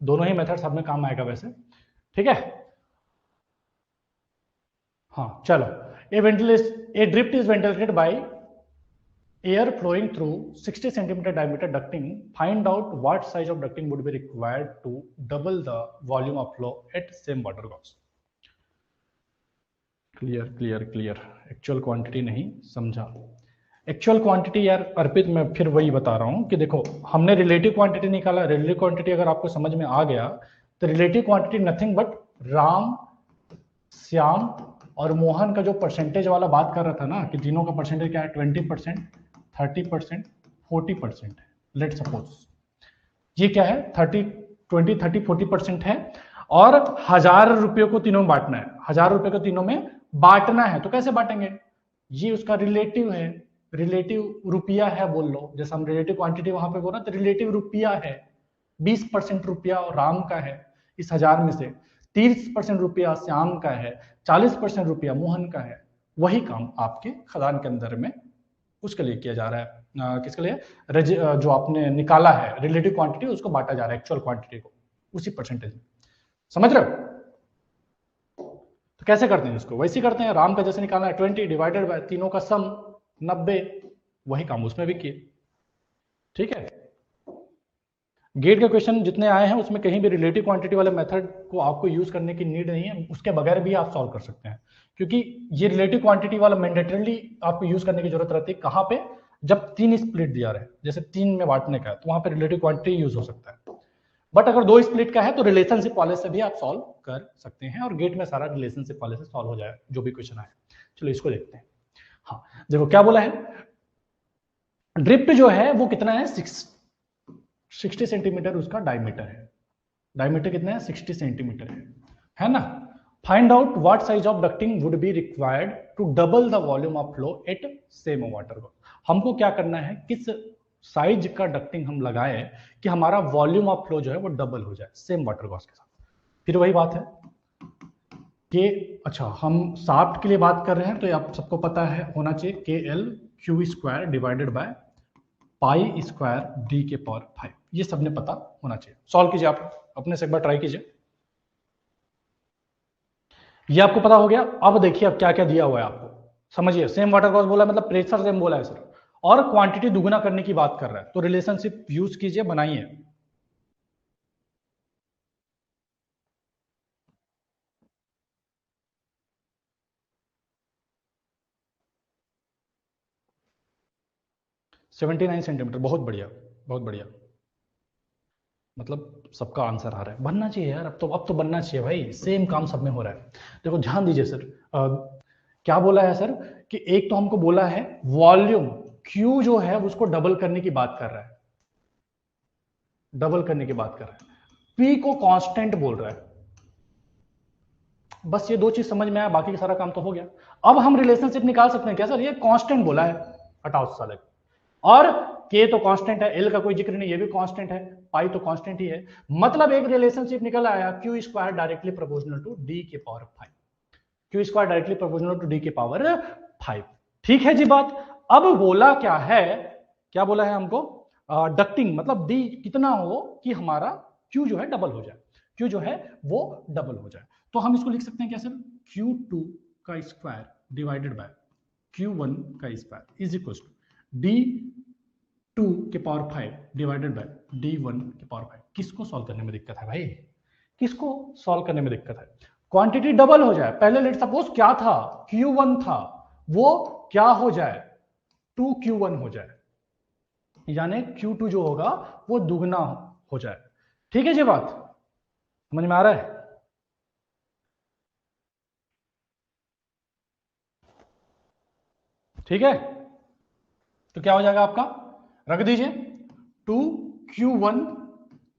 दोनों ही मेथड सब में काम आएगा वैसे, ठीक है। हाँ चलो, a drift is ventilated by air flowing through 60 centimeter diameter ducting. Find out what size of ducting would be required to double the volume of flow at same water cost. Clear clear clear, actual quantity नहीं समझा। Actual quantity यार अर्पित, मैं फिर वही बता रहा हूं कि देखो हमने रिलेटिव क्वांटिटी निकाला, रिलेटिव क्वांटिटी अगर आपको समझ में आ गया तो relative quantity nothing but Ram, Shyam और मोहन का जो परसेंटेज वाला बात कर रहा था ना, कि तीनों का परसेंटेज क्या है, 20%, 30%, 40% है। लेट सपोज ये क्या है, 20 30 40% है, और 1000 रुपये को तीनों में बांटना है, 1000 रुपये को तीनों में बांटना है। तो कैसे बांटेंगे, ये उसका रिलेटिव है, रिलेटिव रुपया है बोल लो, जैसे हम रिलेटिव क्वांटिटी वहां पे बोला तो रिलेटिव रुपया है, 20% रुपया राम का है इस 1000 में से, 30% रुपया श्याम का है, 40% रुपया मोहन का है। वही काम आपके खदान के अंदर में उसके लिए किया जा रहा है, किसके लिए, जो आपने निकाला है रिलेटिव क्वांटिटी, उसको बांटा जा रहा है एक्चुअल क्वांटिटी को उसी परसेंटेज में। समझ रहे हो, तो कैसे करते हैं इसको, वैसे करते हैं। राम का जैसे निकालना है 20 डिवाइडेड बाय तीनों का सम 90, वही काम उसमें भी किए, ठीक है। गेट के क्वेश्चन जितने आए हैं उसमें कहीं भी रिलेटिव क्वांटिटी वाले मेथड को आपको यूज करने की नीड नहीं है, उसके बगैर भी आप सॉल्व कर सकते हैं, क्योंकि ये रिलेटिव क्वांटिटी वाला मैंडेटरली आपको यूज करने की जरूरत रहती है कहां पे, जब 3 स्प्लिट दिया रहे, जैसे 3 में बांटने का है तो वहां पे रिलेटिव क्वांटिटी यूज हो सकता है। बट अगर 2 स्प्लिट का है तो रिलेशनशिप वाले से भी आप सॉल्व कर सकते हैं, और गेट में सारा रिलेशनशिप वाले से सॉल्व हो जाए जो भी क्वेश्चन आए। चलो इसको देखते हैं। हाँ देखो क्या बोला है, ड्रिफ्ट जो है वो कितना है, 60 सेंटीमीटर उसका डायमीटर है, डायमीटर कितना है, 60 सेंटीमीटर है ना। Find out what size of ducting would be required to double the volume of flow at same water को। हमको क्या करना है, किस साइज का डक्टिंग हम लगाए कि हमारा वॉल्यूम ऑफ फ्लो जो है वो डबल हो जाए सेम वाटर कॉस्ट के साथ। फिर वही बात है कि अच्छा हम शाफ्ट के लिए बात कर रहे हैं तो आप सबको पता है होना चाहिए KL² divided by pi square D के पावर 5, ये सबने पता होना चाहिए। सॉल्व कीजिए, आप अपने से एक बार ट्राई कीजिए। ये आपको पता हो गया। अब देखिए अब क्या क्या दिया हुआ है आपको, समझिए। सेम वाटर कॉस्ट बोला मतलब प्रेशर सेम बोला है सर, और क्वांटिटी दुगुना करने की बात कर रहा है, तो रिलेशनशिप यूज कीजिए, बनाइए। 79 सेंटीमीटर, बहुत बढ़िया, बहुत बढ़िया। मतलब सबका आंसर आ रहा है, बनना चाहिए यार, अब तो बनना चाहिए भाई, सेम काम सब में हो रहा है। देखो ध्यान दीजिए सर, क्या बोला है सर कि एक तो हमको बोला है वॉल्यूम Q जो है उसको डबल करने की बात कर रहा है, डबल करने की बात कर रहा है, P को कांस्टेंट बोल रहा है। बस ये दो चीज समझ में आया, बाकी का सारा काम तो हो गया। अब हम रिलेशनशिप निकाल सकते हैं क्या सर, ये कांस्टेंट बोला है, हटाओ साले, और K तो कांस्टेंट है, L का कोई जिक्र नहीं, ये भी कांस्टेंट है, पाई तो कांस्टेंट ही है, मतलब एक रिलेशनशिप निकल आया Q square directly proportional to D के power 5, Q square directly proportional to D के पावर 5। ठीक है जी बात। अब बोला क्या है, क्या बोला है हमको, डक्टिंग मतलब D कितना हो कि हमारा Q जो है डबल हो जाए, Q जो है वो डबल हो जाए। तो हम इसको लिख सकते हैं क्या सर, Q2 का स्क्वायर डिवाइडेड बाय Q1 का square is equal to D2 के पावर 5 डिवाइडेड बाय D1 के पावर 5। किसको सॉल्व करने में दिक्कत है भाई, किसको सॉल्व करने में दिक्कत है, क्वांटिटी डबल हो जाए। पहले लेट सपोज क्या था, Q1 था, वो क्या हो जाए 2Q1 हो जाए, यानी Q2 जो होगा वो दुगना हो जाए। ठीक है जी बात, समझ में आ रहा है। ठीक है, तो क्या हो जाएगा आपका, रख दीजिए 2Q1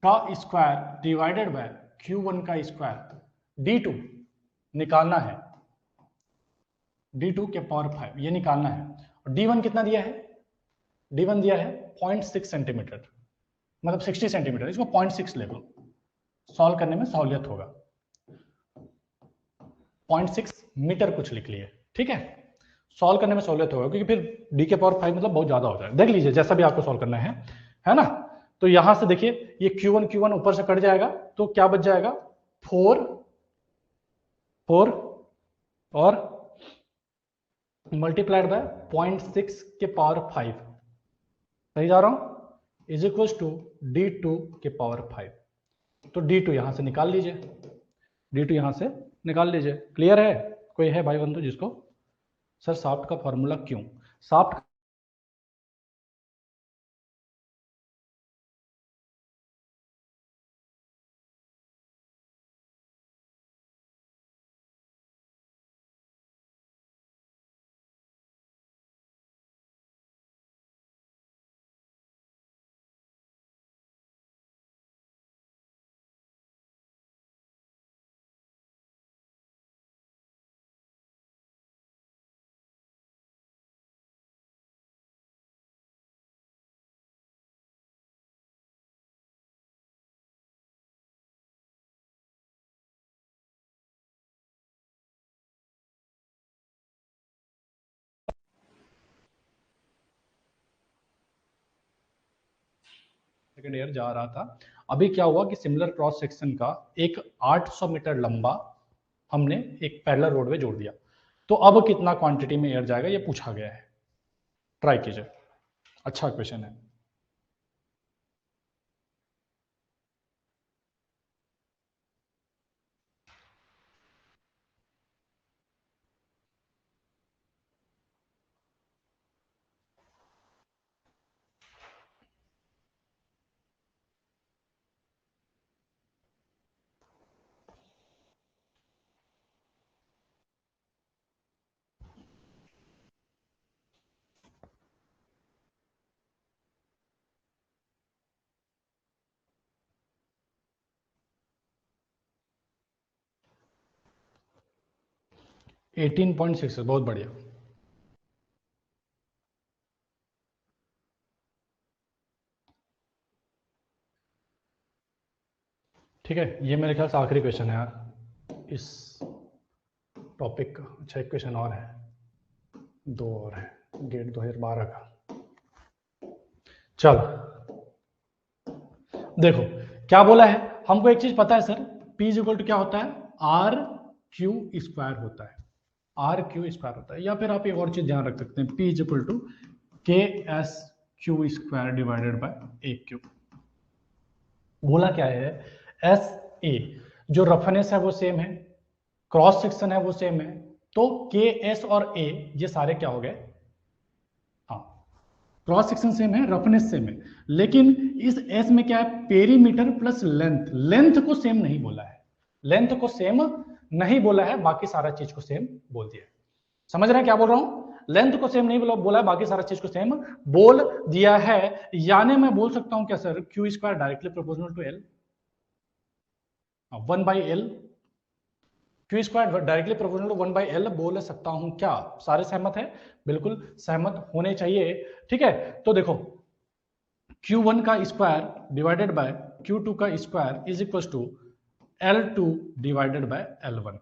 का स्क्वायर डिवाइडेड बाय Q1 का स्क्वायर, D2 निकालना है, D2 के पावर 5 ये निकालना है, और D1 कितना दिया है, D1 दिया है 0.6 सेंटीमीटर, मतलब 60 सेंटीमीटर, इसको 0.6 ले लो, सॉल्व करने में सहूलियत होगा, 0.6 मीटर कुछ लिख लिए, ठीक है, सॉल्व करने में सहूलियत होगा, क्योंकि फिर D के पावर 5 मतलब बहुत ज्यादा हो जाए। देख लीजिए जैसा भी आपको सॉल्व करना है ना। तो यहां से देखिए ये Q1 ऊपर से कट जाएगा, तो क्या बच जाएगा 4 और मल्टीप्लाइड बाय 0.6 के पावर 5, सही जा रहा हूं, इज इक्वल टू D2 के पावर 5। तो D2 यहां से निकाल लीजिए, D2 यहां से निकाल लीजिए। क्लियर है, कोई है भाई बंधु जिसको, सर साफ्ट का फॉर्मूला क्यों, साफ्ट 2 ईयर जा रहा था। अभी क्या हुआ कि सिमिलर क्रॉस सेक्शन का एक 800 मीटर लंबा हमने एक पैरेलल रोड में जोड़ दिया, तो अब कितना क्वांटिटी में एयर जाएगा ये पूछा गया है, ट्राई कीजिए, अच्छा क्वेश्चन है। एटीन 18.6 बहुत बढ़िया। ठीक है, ये मेरे ख्याल से आखिरी क्वेश्चन है यार इस टॉपिक का। अच्छा एक क्वेश्चन और है, दो और है, गेट 2012 का। चल देखो क्या बोला है, हमको एक चीज पता है sir, P is equal to क्या होता है, आर क्यू स्क्वायर होता है, आर क्यू स्क्वायर होता है, या फिर आप एक और चीज ध्यान रख सकते हैं, P इज इक्वल टू के S Q square divided by A Q. बोला क्या है, एस ए जो रफनेस है वो सेम है, क्रॉस सेक्शन है वो सेम है, तो के एस और ए ये सारे क्या हो गए, हाँ क्रॉस सेक्शन सेम है, रफनेस सेम है, लेकिन इस एस में क्या है, पेरीमीटर प्लस लेंथ, लेंथ को सेम नहीं बोला है, लेंथ को सेम नहीं बोला है, बाकी सारा चीज को सेम बोल दिया है। समझ रहे हैं क्या बोल रहा हूं, लेंथ को सेम नहीं बोला है, बाकी सारा चीज को सेम बोल दिया है। यानी मैं बोल सकता हूं क्या sir, Q square directly proportional to L, 1/L, Q square directly proportional to 1/L बोल सकता हूं क्या, सारे सहमत है, बिल्कुल सहमत होने चाहिए। ठीक है, तो देखो Q1 का स्क्वायर डिवाइडेड बाय Q2 का square is equal to L2 divided by L1।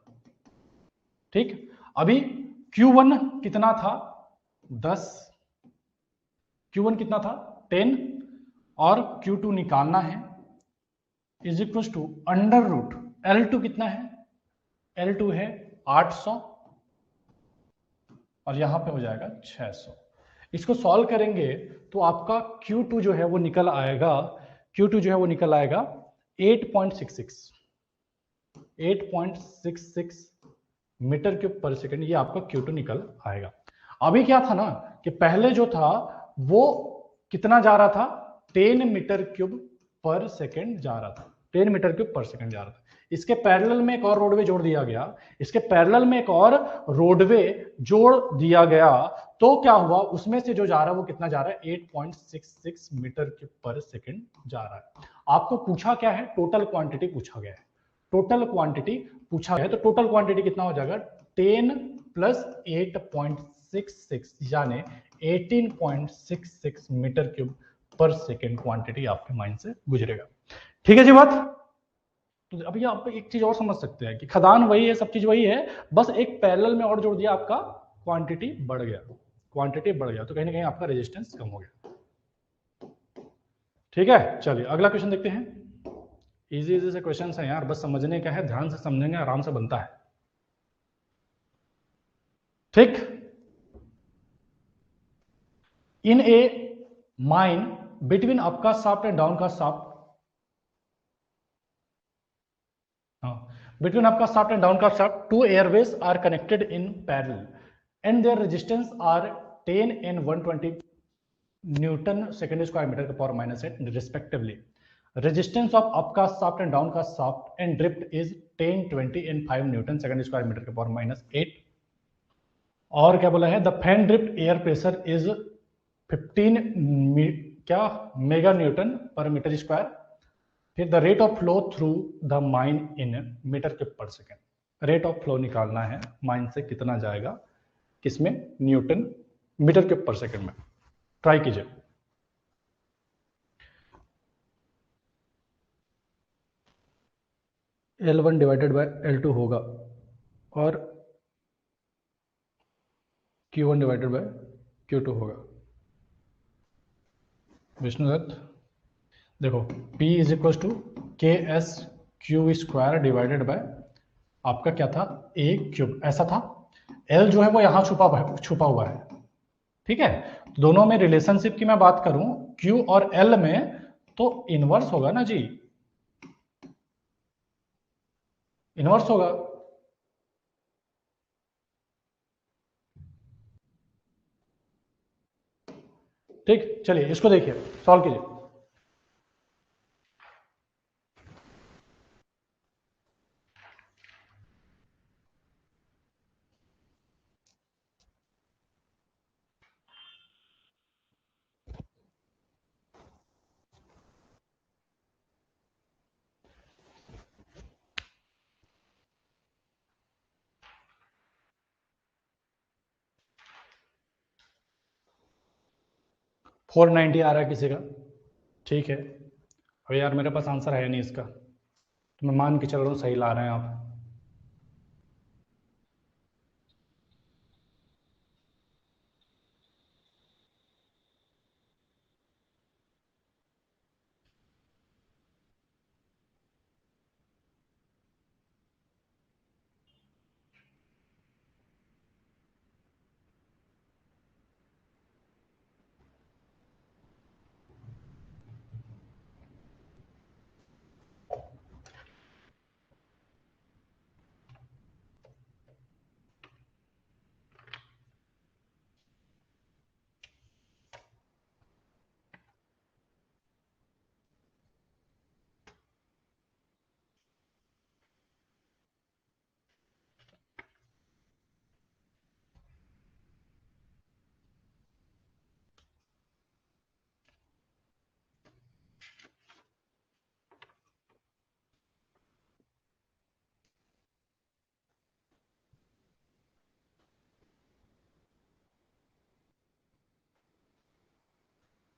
ठीक, अभी Q1 कितना था, 10, Q1 कितना था 10, और Q2 निकालना है, is equal to under root L2 कितना है, L2 है 800, और यहां पे हो जाएगा 600। इसको सॉल्व करेंगे तो आपका Q2 जो है वो निकल आएगा, Q2 जो है वो निकल आएगा 8.66 मीटर क्यूब पर सेकंड, ये आपका Q2 निकल आएगा। अभी क्या था ना कि पहले जो था वो कितना जा रहा था, 10 मीटर क्यूब पर सेकंड जा रहा था, 10 मीटर क्यूब पर सेकंड जा रहा था। इसके पैरेलल में एक और रोडवे जोड़ दिया गया, इसके पैरेलल में एक और रोडवे जोड़ दिया गया, तो क्या हुआ, उसमें से जो जा रहा है वो कितना जा रहा है, 8.66 मीटर क्यूब पर सेकंड जा रहा है। आपको पूछा क्या है, टोटल क्वांटिटी पूछा गया है, टोटल क्वांटिटी पूछा गया है, तो टोटल क्वांटिटी कितना हो जाएगा, 10 प्लस 8.66 यानी 18.66 metre cube per second quantity आपके माइंड से गुजरेगा। ठीक है जी बात, तो अभी आप एक चीज और समझ सकते हैं कि खदान वही है, सब चीज वही है, बस एक पैरेलल में और जोड़ दिया, आपका क्वांटिटी बढ़ गया, क्वांटिटी बढ़ गया, तो कहीं ना कहीं आपका रेजिस्टेंस कम हो गया। ठीक है, चलिए अगला क्वेश्चन देखते हैं। इजी इजी से क्वेश्चन है यार, बस समझने का है, ध्यान से समझेंगे आराम से बनता है। ठीक, इन ए माइन बिटवीन अप का शाफ्ट एंड डाउन का shaft, between up ka shaft and down ka shaft, two airways are connected in parallel and their resistance are 10 and 120 Newton second square meter per power minus 8 respectively. Resistance of up ka shaft and down ka shaft and drift is 10, 20 and 5 Newton second square meter per power minus 8. और क्या बोला है, the fan drift air pressure is 15 क्या mega newton per metre square. फिर the rate of flow through the mine in metre cube per second, rate of flow निकालना है, mine से कितना जाएगा किसमें, newton metre cube per second में। Try कीजिए। L1 डिवाइडेड बाय L2 होगा और Q1 डिवाइडेड बाय Q2 होगा। विष्णुदत्त देखो, P इज इक्वल टू के S Q square divided bye आपका क्या था, ए क्यूब, ऐसा था। L जो है वो यहां छुपा हुआ है। ठीक है, तो दोनों में रिलेशनशिप की मैं बात करूं, Q और L में, तो इनवर्स होगा ना जी, इनवर्स होगा। ठीक, चलिए इसको देखिए, सॉल्व कीजिए। फोर 490 आ रहा है किसी का, ठीक है। अब यार मेरे पास आंसर है नहीं इसका, तो मैं मान के चल रहा हूँ सही ला रहे हैं आप।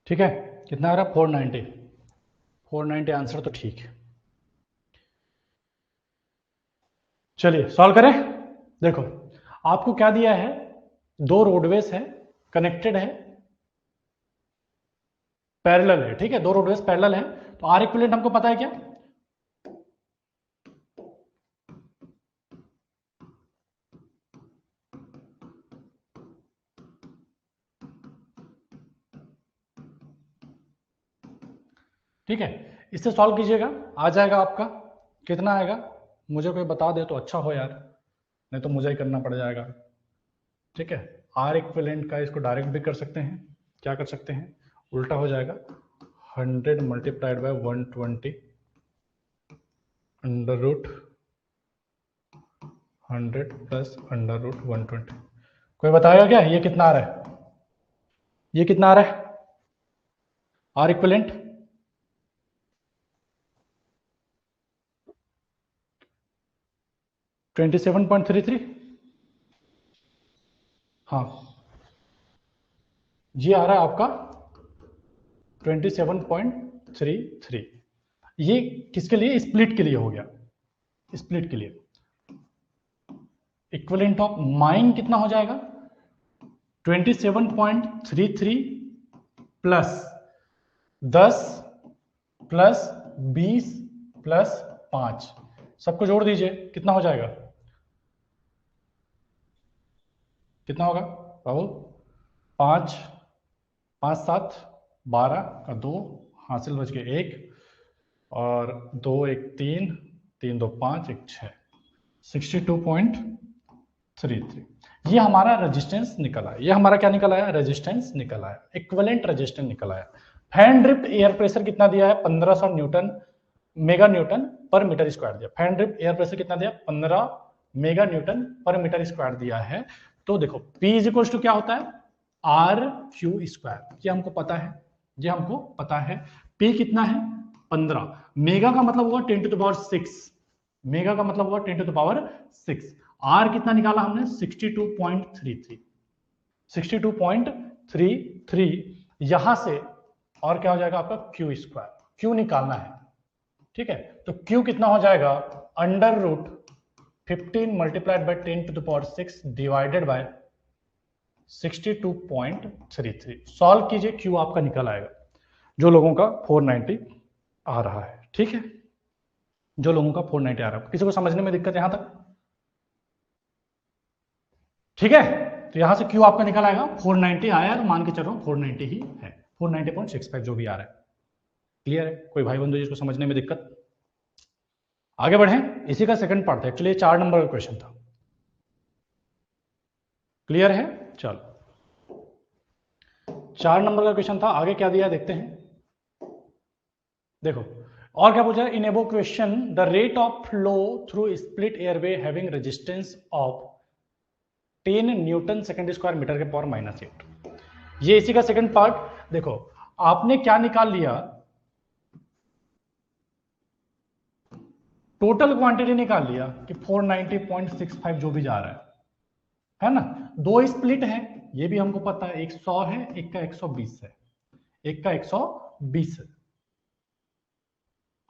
ठीक है, कितना आ रहा है 490, 490 आंसर तो ठीक है। चलिए सॉल्व करें। देखो आपको क्या दिया है, दो रोडवेज है, कनेक्टेड है, पैरेलल है, ठीक है, दो रोडवेज पैरेलल है, तो आर इक्विवेलेंट हमको पता है क्या, ठीक है, इससे सॉल्व कीजिएगा, आ जाएगा आपका, कितना आएगा मुझे कोई बता दे तो अच्छा हो यार, नहीं तो मुझे ही करना पड़ जाएगा। ठीक है, आर इक्विवेलेंट का इसको डायरेक्ट भी कर सकते हैं, क्या कर सकते हैं, उल्टा हो जाएगा, 100 multiplied by 120 under root 100 plus under root 120। कोई बताएगा क्या ये कितना आ रहा है, ये कितना आ रहा है आर इक्विवेलेंट, $27.33। हाँ ये आ रहा है आपका 27.33। ये किसके लिए, स्प्लिट के लिए हो गया, स्प्लिट के लिए। इक्विवेलेंट ऑफ माइन कितना हो जाएगा 27.33 प्लस 10 प्लस 20 प्लस 5, सबको जोड़ दीजिए, कितना हो जाएगा, कितना होगा बाबू, 5 5 7 12 का 2, हासिल बच गए 1, और 2 1 3 3 2 5 1 6, 62.33। ये हमारा रेजिस्टेंस निकल आया, ये हमारा क्या निकल आया, रेजिस्टेंस निकल आया, इक्विवेलेंट रेजिस्टेंस निकल आया। फैन ड्रिफ्ट एयर प्रेशर कितना दिया है 1500 Newton mega newton per metre square दिया, फैन ड्रिफ्ट एयर प्रेशर कितना दिया 15 mega newton per metre square दिया है। तो देखो P इज इक्वल टू क्या होता है आर क्यू स्क्वायर, ये हमको पता है, ये हमको पता है। P कितना है 15, मेगा का मतलब हुआ 10 टू द पावर 6, मेगा का मतलब हुआ 10 टू द पावर 6, आर कितना निकाला हमने 62.33, 62.33, यहां से और क्या हो जाएगा आपका क्यू स्क्वायर, क्यू निकालना है, ठीक है, तो क्यू कितना हो जाएगा under root 15 multiplied by 10 to the power 6 divided by 62.33। Solve कीजिए, क्यू आपका निकल आएगा, जो लोगों का 490 आ रहा है, ठीक है, जो लोगों का 490 आ रहा है। किसी को समझने में दिक्कत यहां तक, ठीक है, तो यहां से क्यू आपका निकल आएगा 490 आया, तो मान के चल रहा हूं 490 ही है, 490.65 जो भी आ रहा है। क्लियर है, कोई भाई बंधु जिसको समझने में दिक्कत, आगे बढ़ें, इसी का सेकंड पार्ट था, एक्चुअली 4 नंबर का क्वेश्चन था। क्लियर है, चलो 4 नंबर का क्वेश्चन था, आगे क्या दिया देखते हैं। देखो और क्या पूछा है, in above question the rate of flow through split airway having resistance of 10 newton second square metre के पावर -8। ये इसी का सेकंड पार्ट। देखो आपने क्या निकाल लिया, टोटल क्वांटिटी निकाल लिया कि 490.65 जो भी जा रहा है ना, दो स्प्लिट है ये भी हमको पता है, एक 100 है एक का 120 है, एक का 120 है,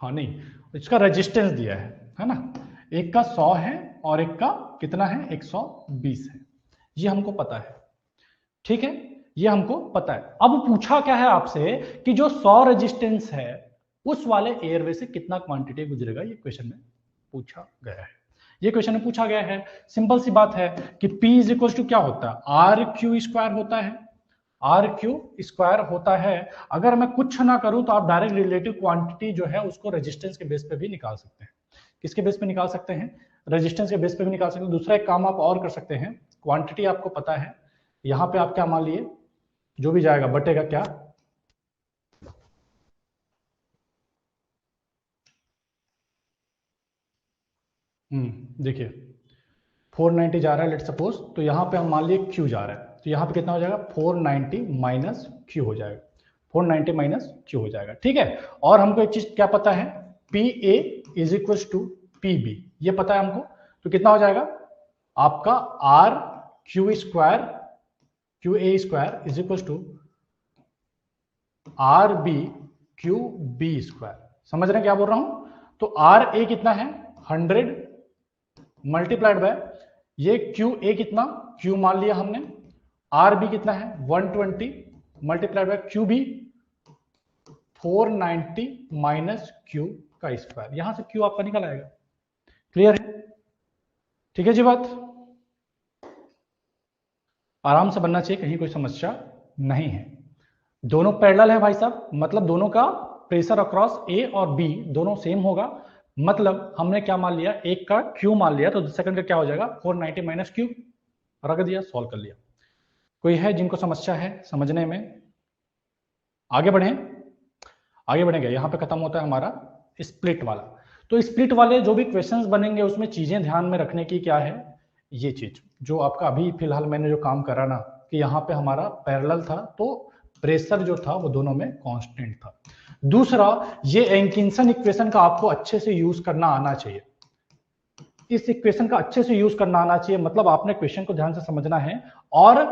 हाँ नहीं इसका रेजिस्टेंस दिया है ना, एक का 100 है और एक का कितना है 120 है, ये हमको पता है, ठीक है, ये हमको पता है। अब पूछा क्या है आपसे कि जो 100 रेजिस्टेंस है उस वाले एयरवे से कितना क्वांटिटी गुजरेगा, ये क्वेश्चन में पूछा गया है, ये क्वेश्चन में पूछा गया है। सिंपल सी बात है कि P इज इक्वल टू क्या होता है आर क्यू स्क्वायर होता है, आर क्यू स्क्वायर होता है। अगर मैं कुछ ना करूं तो आप डायरेक्ट रिलेटिव क्वांटिटी जो है उसको रेजिस्टेंस के बेस पे भी निकाल सकते हैं, किसके बेस पे निकाल सकते हैं, रेजिस्टेंस के बेस पे भी निकाल सकते हैं। दूसरा एक काम आप और कर सकते हैं, क्वांटिटी आपको पता है, यहां पे आप क्या मान लिए, जो भी जाएगा बटेगा क्या, देखिए 490 जा रहा है लेट सपोज, तो यहां पे हम मान लिए Q जा रहा है, तो यहां पे कितना हो जाएगा 490 माइनस Q हो जाएगा, 490 माइनस Q हो जाएगा, ठीक है। और हमको एक चीज क्या पता है, PA is equal to PB, ये पता है हमको, तो कितना हो जाएगा आपका R Q square QA square is equal to R B Q B square. समझ रहे हैं क्या बोल रहा हूं? तो आर ए कितना है 100 मल्टीप्लाइड बाय ये क्यू ए कितना, क्यू मान लिया हमने, आर बी कितना है 120 multiplied by Q B 490 minus Q का स्क्वायर। यहां से क्यू आपका निकल आएगा। क्लियर है? ठीक है जी बात, आराम से बनना चाहिए, कहीं कोई समस्या नहीं है। दोनों पैरेलल है भाई साहब, मतलब दोनों का प्रेशर अक्रॉस ए और बी दोनों सेम होगा। मतलब हमने क्या मान लिया, एक का क्यू मान लिया तो सेकंड का क्या हो जाएगा 490 माइनस क्यू, रख दिया, सॉल्व कर लिया। कोई है जिनको समस्या है समझने में? आगे बढ़े, आगे बढ़ेंगे। यहां पे खत्म होता है हमारा स्प्लिट वाला। तो स्प्लिट वाले जो भी क्वेश्चंस बनेंगे उसमें चीजें ध्यान में रखने की क्या है, ये चीज जो आपका अभी फिलहाल मैंने जो काम करा ना, कि यहाँ पे हमारा पैरेलल था तो प्रेशर जो था वो दोनों में कांस्टेंट था। दूसरा, ये एंकिंसन इक्वेशन का आपको अच्छे से यूज करना आना चाहिए। इस इक्वेशन का अच्छे से यूज करना आना चाहिए, मतलब आपने क्वेश्चन को ध्यान से समझना है और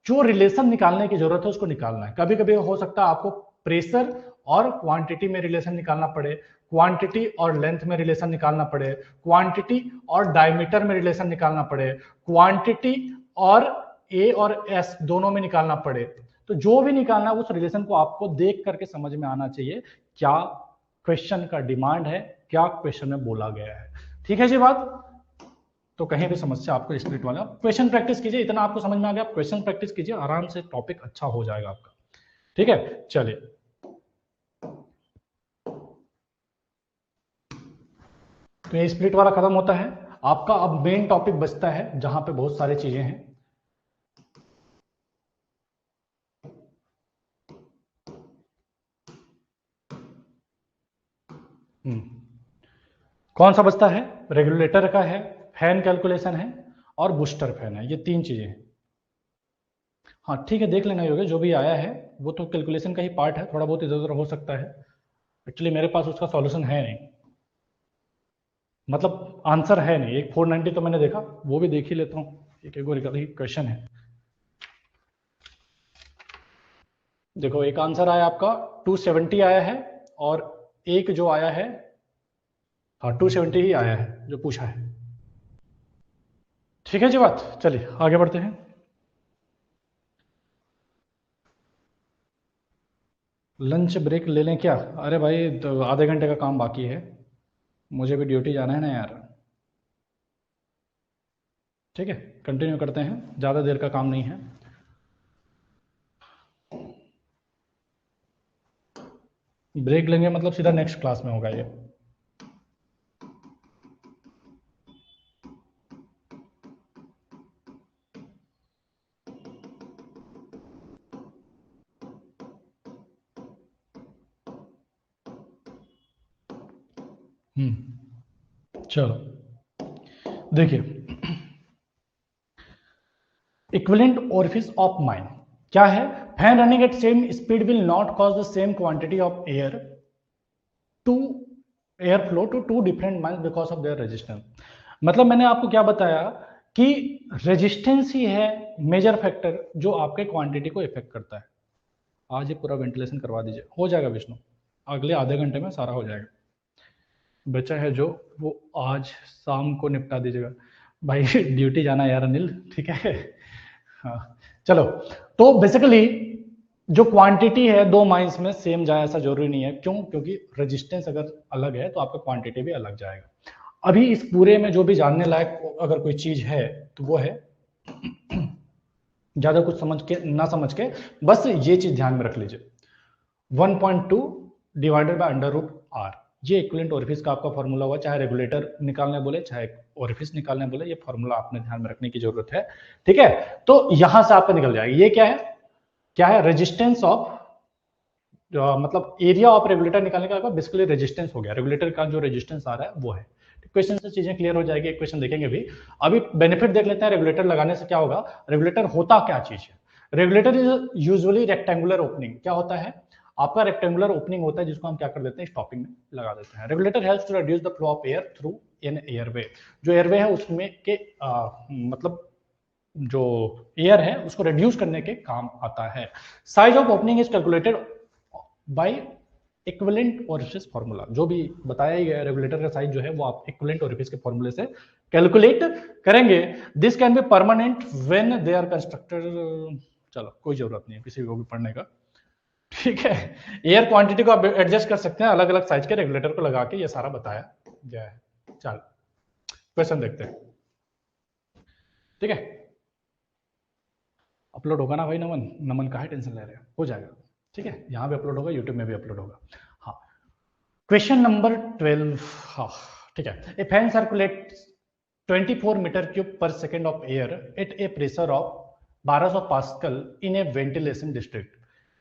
जो रिलेशन निकालने की जरूरत है उसको निकालना है। कभी कभी हो सकता है आपको प्रेशर और क्वांटिटी में रिलेशन निकालना पड़े, क्वांटिटी और लेंथ में रिलेशन निकालना पड़े, क्वांटिटी और डायमीटर में रिलेशन निकालना पड़े, क्वांटिटी और ए और एस दोनों में निकालना पड़े। तो जो भी निकालना है उस रिलेशन को आपको देख करके समझ में आना चाहिए, क्या क्वेश्चन का डिमांड है, क्या क्वेश्चन में बोला गया है। ठीक है जी बात? तो कहीं भी समस्या आपको स्प्लिट वाला क्वेश्चन प्रैक्टिस कीजिए, इतना आपको समझ में आ गया, आप क्वेश्चन प्रैक्टिस कीजिए, आराम से टॉपिक अच्छा हो जाएगा आपका। ठीक है, चलिए तो ये स्प्लिट वाला खत्म होता है आपका। अब मेन टॉपिक बचता है जहां पे बहुत सारी चीजें हैं। कौन सा बचता है? रेगुलेटर का है, फैन कैलकुलेशन है और बूस्टर फैन है, ये तीन चीजें हैं। हाँ ठीक है, देख लेना योगे, जो भी आया है वो तो कैलकुलेशन का ही पार्ट है, थोड़ा बहुत इधर उधर हो सकता है। एक्चुअली मेरे पास उसका सॉल्यूशन है नहीं, मतलब आंसर है नहीं। एक 490 तो मैंने देखा, वो भी देख ही लेता हूँ, एक एक क्वेश्चन है। देखो एक आंसर आया आपका 270 आया है और एक जो आया है, हाँ 270 ही आया है जो पूछा है। ठीक है जी बात, चलिए आगे बढ़ते हैं। लंच ब्रेक ले लें क्या? अरे भाई तो आधे घंटे का काम बाकी है, मुझे भी ड्यूटी जाना है ना यार। ठीक है, कंटिन्यू करते हैं, ज़्यादा देर का काम नहीं है। ब्रेक लेंगे मतलब सीधा नेक्स्ट क्लास में होगा ये। चलो देखिए, इक्विवेलेंट ओरिफिस ऑफ माइन क्या है? Fan running at same speed will not cause the same quantity of air to air flow to two different mines because of their resistance. मतलब मैंने आपको क्या बताया कि रेजिस्टेंस ही है मेजर फैक्टर जो आपके क्वांटिटी को इफेक्ट करता है। आज ये पूरा वेंटिलेशन करवा दीजिए, हो जाएगा विष्णु, अगले आधे घंटे में सारा हो जाएगा। बचा है जो वो आज शाम को निपटा दीजिएगा भाई, ड्यूटी जाना है यार अनिल, ठीक है। हाँ चलो, तो बेसिकली जो क्वांटिटी है दो माइंस में सेम जाए ऐसा जरूरी नहीं है। क्यों? क्योंकि रेजिस्टेंस अगर अलग है तो आपका क्वांटिटी भी अलग जाएगा। अभी इस पूरे में जो भी जानने लायक अगर कोई चीज है तो वो है, ज्यादा कुछ समझ के ना समझ के बस ये चीज ध्यान में रख लीजिए, 1.2 divided by under root R, ये इक्विवेलेंट ओरिफिस का आपका फॉर्मूला हुआ। चाहे रेगुलेटर निकालने बोले चाहे ओरिफिस निकालने बोले, ये फॉर्मूला आपने ध्यान में रखने की जरूरत है। ठीक है, तो यहां से आपका निकल जाएगा। ये क्या है? क्या है? रेजिस्टेंस ऑफ, मतलब एरिया ऑफ रेगुलेटर निकालने का बेसिकली रेजिस्टेंस हो गया। रेगुलेटर का जो रेजिस्टेंस आ रहा है वो है। क्वेश्चन से चीजें क्लियर हो जाएगी, एक क्वेश्चन देखेंगे भी। अभी बेनिफिट देख लेते हैं रेगुलेटर लगाने से क्या होगा। रेगुलेटर होता क्या चीज है? Regulator is usually rectangular opening. क्या होता है? आपका रेक्टेंगुलर ओपनिंग होता है जिसको हम क्या कर देते हैं, स्टॉपिंग में लगा देते हैं। Regulator helps to reduce the flow of air through an airway. जो एयरवे है उसमें के मतलब जो एयर है उसको रिड्यूस करने के काम आता है। Size of opening is calculated by equivalent orifice formula, जो भी बताया ही गया रेगुलेटर का साइज जो है वो आप इक्विवेलेंट ओरिफिस के फार्मूले से कैलकुलेट करेंगे। This can be permanent when they are constructed. चलो कोई जरूरत नहीं है किसी को भी पढ़ने का, ठीक है। एयर क्वांटिटी को आप एडजस्ट कर सकते हैं अलग अलग साइज के रेगुलेटर को लगा के, ये सारा बताया गया है। चलो क्वेश्चन देखते हैं, ठीक है। अपलोड होगा ना भाई नमन, नमन का है टेंशन ले रहे हैं, हो जाएगा, ठीक है। यहाँ भी अपलोड होगा, यूट्यूब में भी अपलोड होगा। हाँ, क्वेश्चन नंबर 12। हाँ ठीक है। A fan circulate 24 metre cube per second of air at a pressure of 1200 pascal in a ventilation district.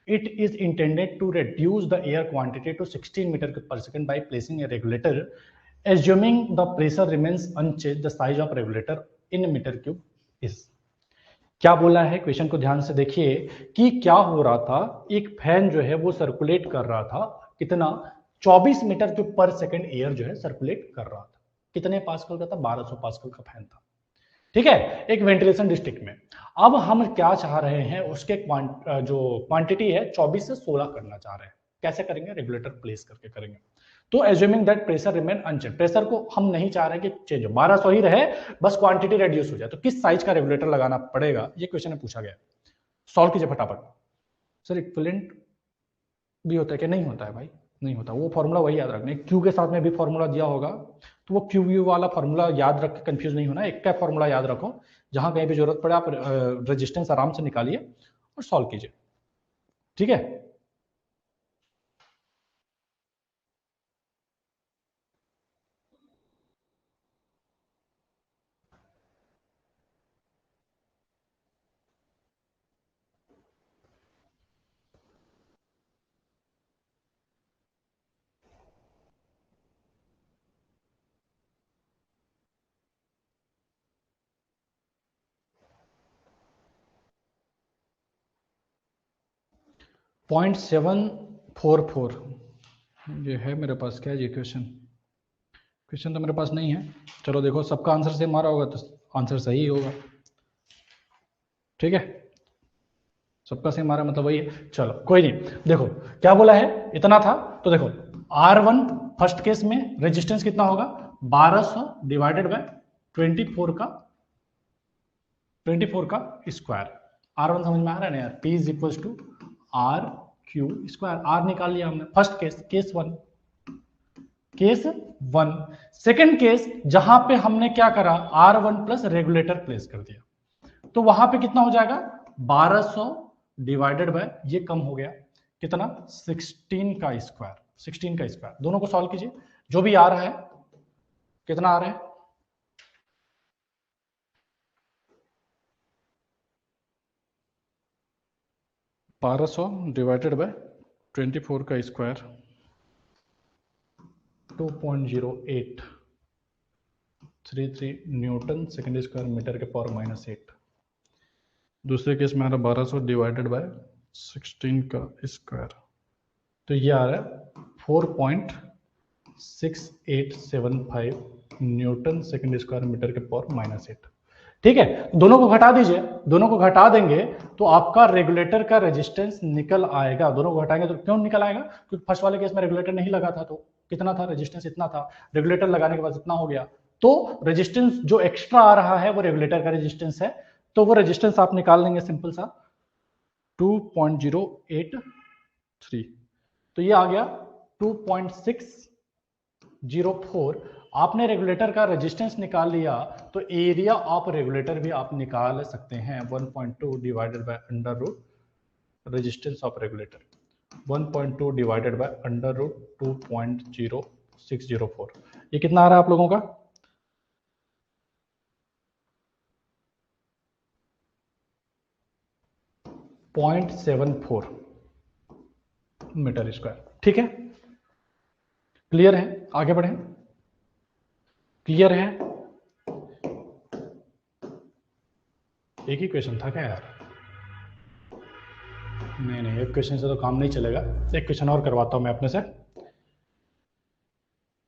It is intended to reduce the air quantity to 16 meter cube per second by placing a regulator. Assuming the pressure remains unchanged, the size of regulator in meter cube is. क्या बोला है question को ध्यान से देखिए कि क्या हो रहा था, एक फैन जो है वो सर्कुलेट कर रहा था कितना, 24 मीटर क्यूब पर सेकंड एयर जो है सर्कुलेट कर रहा था। कितने पास्कल का था, 1200 पास्कल का फैन था, ठीक है, एक वेंटिलेशन डिस्ट्रिक्ट में। अब हम क्या चाह रहे हैं, उसके जो क्वांटिटी है 24 से 16 करना चाह रहे हैं। कैसे करेंगे, रेगुलेटर प्लेस करके करेंगे। तो assuming that pressure remain unchange, pressure को हम नहीं चाह रहे कि चेंज हो, 1200 ही रहे, बस क्वांटिटी रेड्यूस हो जाए। तो किस साइज का रेगुलेटर लगाना पड़ेगा, ये क्वेश्चन में पूछा गया। सॉल्व कीजिए फटाफट। सर इक्विवेलेंट भी होता है कि नहीं होता है भाई, नहीं होता, वो फॉर्मूला वही याद रखना है। क्यू के साथ में भी फॉर्मूला दिया होगा तो वो क्यू व्यू वाला फॉर्मूला याद रख के कंफ्यूज नहीं होना, एक का फॉर्मूला याद रखो, जहां कहीं भी जरूरत पड़े आप रेजिस्टेंस आराम से निकालिए और सॉल्व कीजिए, ठीक है। पॉइंट 744 ये है मेरे पास, क्या है ये क्वेश्चन, क्वेश्चन तो मेरे पास नहीं है। चलो देखो, सबका आंसर सेम आ रहा होगा तो आंसर सही होगा, ठीक है, सबका सेम आ रहा मतलब वही है। चलो कोई नहीं, देखो क्या बोला है, इतना था। तो देखो R1 फर्स्ट केस में रेजिस्टेंस कितना होगा, 1200 डिवाइडेड बाय 24 का स्क्वायर। R1 समझ में आ रहा है ना यार, P is equal to R Q square. R निकाल लिया हमने first case, case one. Second case जहां पे हमने क्या करा, R1 प्लस रेगुलेटर प्लेस कर दिया, तो वहां पे कितना हो जाएगा, 1200 डिवाइडेड बाय, ये कम हो गया कितना, 16 का स्क्वायर। दोनों को सॉल्व कीजिए, जो भी आ रहा है, कितना आ रहा है, 1200 डिवाइडेड बाय 24 का square, 2.0833 newton second square metre के पावर -8। दूसरे केस में आ रहा 1200 डिवाइडेड बाय 16 का स्क्वायर, तो ये आ रहा है 4.6875 न्यूटन सेकेंड स्क्वायर मीटर के पावर -8, ठीक है। दोनों को घटा दीजिए, दोनों को घटा देंगे तो आपका रेगुलेटर का रेजिस्टेंस निकल आएगा। दोनों को घटाएंगे तो क्यों निकल आएगा, क्योंकि फर्स्ट वाले केस में रेगुलेटर नहीं लगा था, तो कितना था रेजिस्टेंस, इतना था, रेगुलेटर लगाने के बाद इतना हो गया, तो रेजिस्टेंस जो एक्स्ट्रा आ रहा है वो रेगुलेटर का रेजिस्टेंस है, तो वो रेजिस्टेंस आप निकाल लेंगे सिंपल सा 2.083, तो ये आ गया 2.604। आपने रेगुलेटर का रेजिस्टेंस निकाल लिया, तो एरिया ऑफ रेगुलेटर भी आप निकाल सकते हैं, 1.2 divided by under root resistance of regulator, 1.2 divided by under root 2.0604। ये कितना आ रहा है आप लोगों का, .74 मीटर स्क्वायर, ठीक है। क्लियर है, आगे बढ़े, क्लियर है। एक ही क्वेश्चन था क्या यार, नहीं एक क्वेश्चन से तो काम नहीं चलेगा, एक क्वेश्चन और करवाता हूं मैं अपने से, है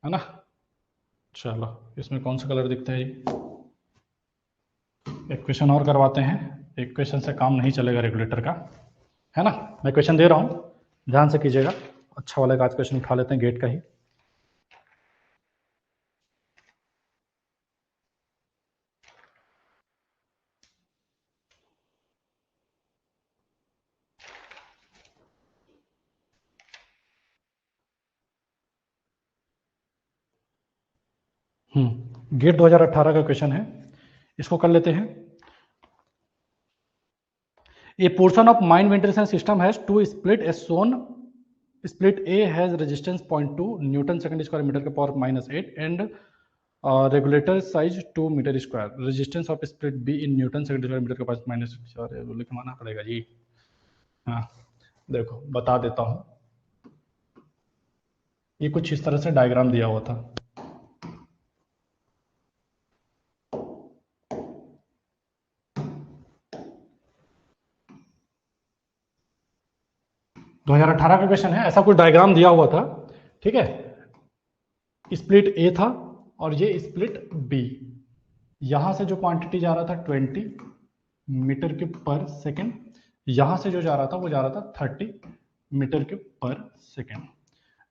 ना। चलो इसमें कौन सा कलर दिखता है, एक क्वेश्चन और करवाते हैं, एक क्वेश्चन से काम नहीं चलेगा रेगुलेटर का, है ना। मैं क्वेश्चन दे रहा हूं, ध्यान से कीजिएगा। अच्छा वाला एक आज क्वेश्चन उठा लेते हैं गेट का ही। गेट 2018 का क्वेश्चन है, इसको कर लेते हैं। A portion of mine ventilation system has two split as shown. Split A has resistance 0.2 Newton second square meter के power -8 and regulator size 2 meter square. Resistance of split B in Newton second square meter के पास -6 लिख माना पड़ेगा जी। हाँ देखो बता देता हूँ, ये कुछ इस तरह से डायग्राम दिया हुआ था। दो 2018 का क्वेश्चन है, ऐसा कुछ डायग्राम दिया हुआ था, ठीक है। स्प्लिट ए था और ये स्प्लिट बी, यहां से जो क्वांटिटी जा रहा था 20 मीटर क्यूब पर सेकेंड, यहां से जो जा रहा था वो जा रहा था 30 metre cube per second.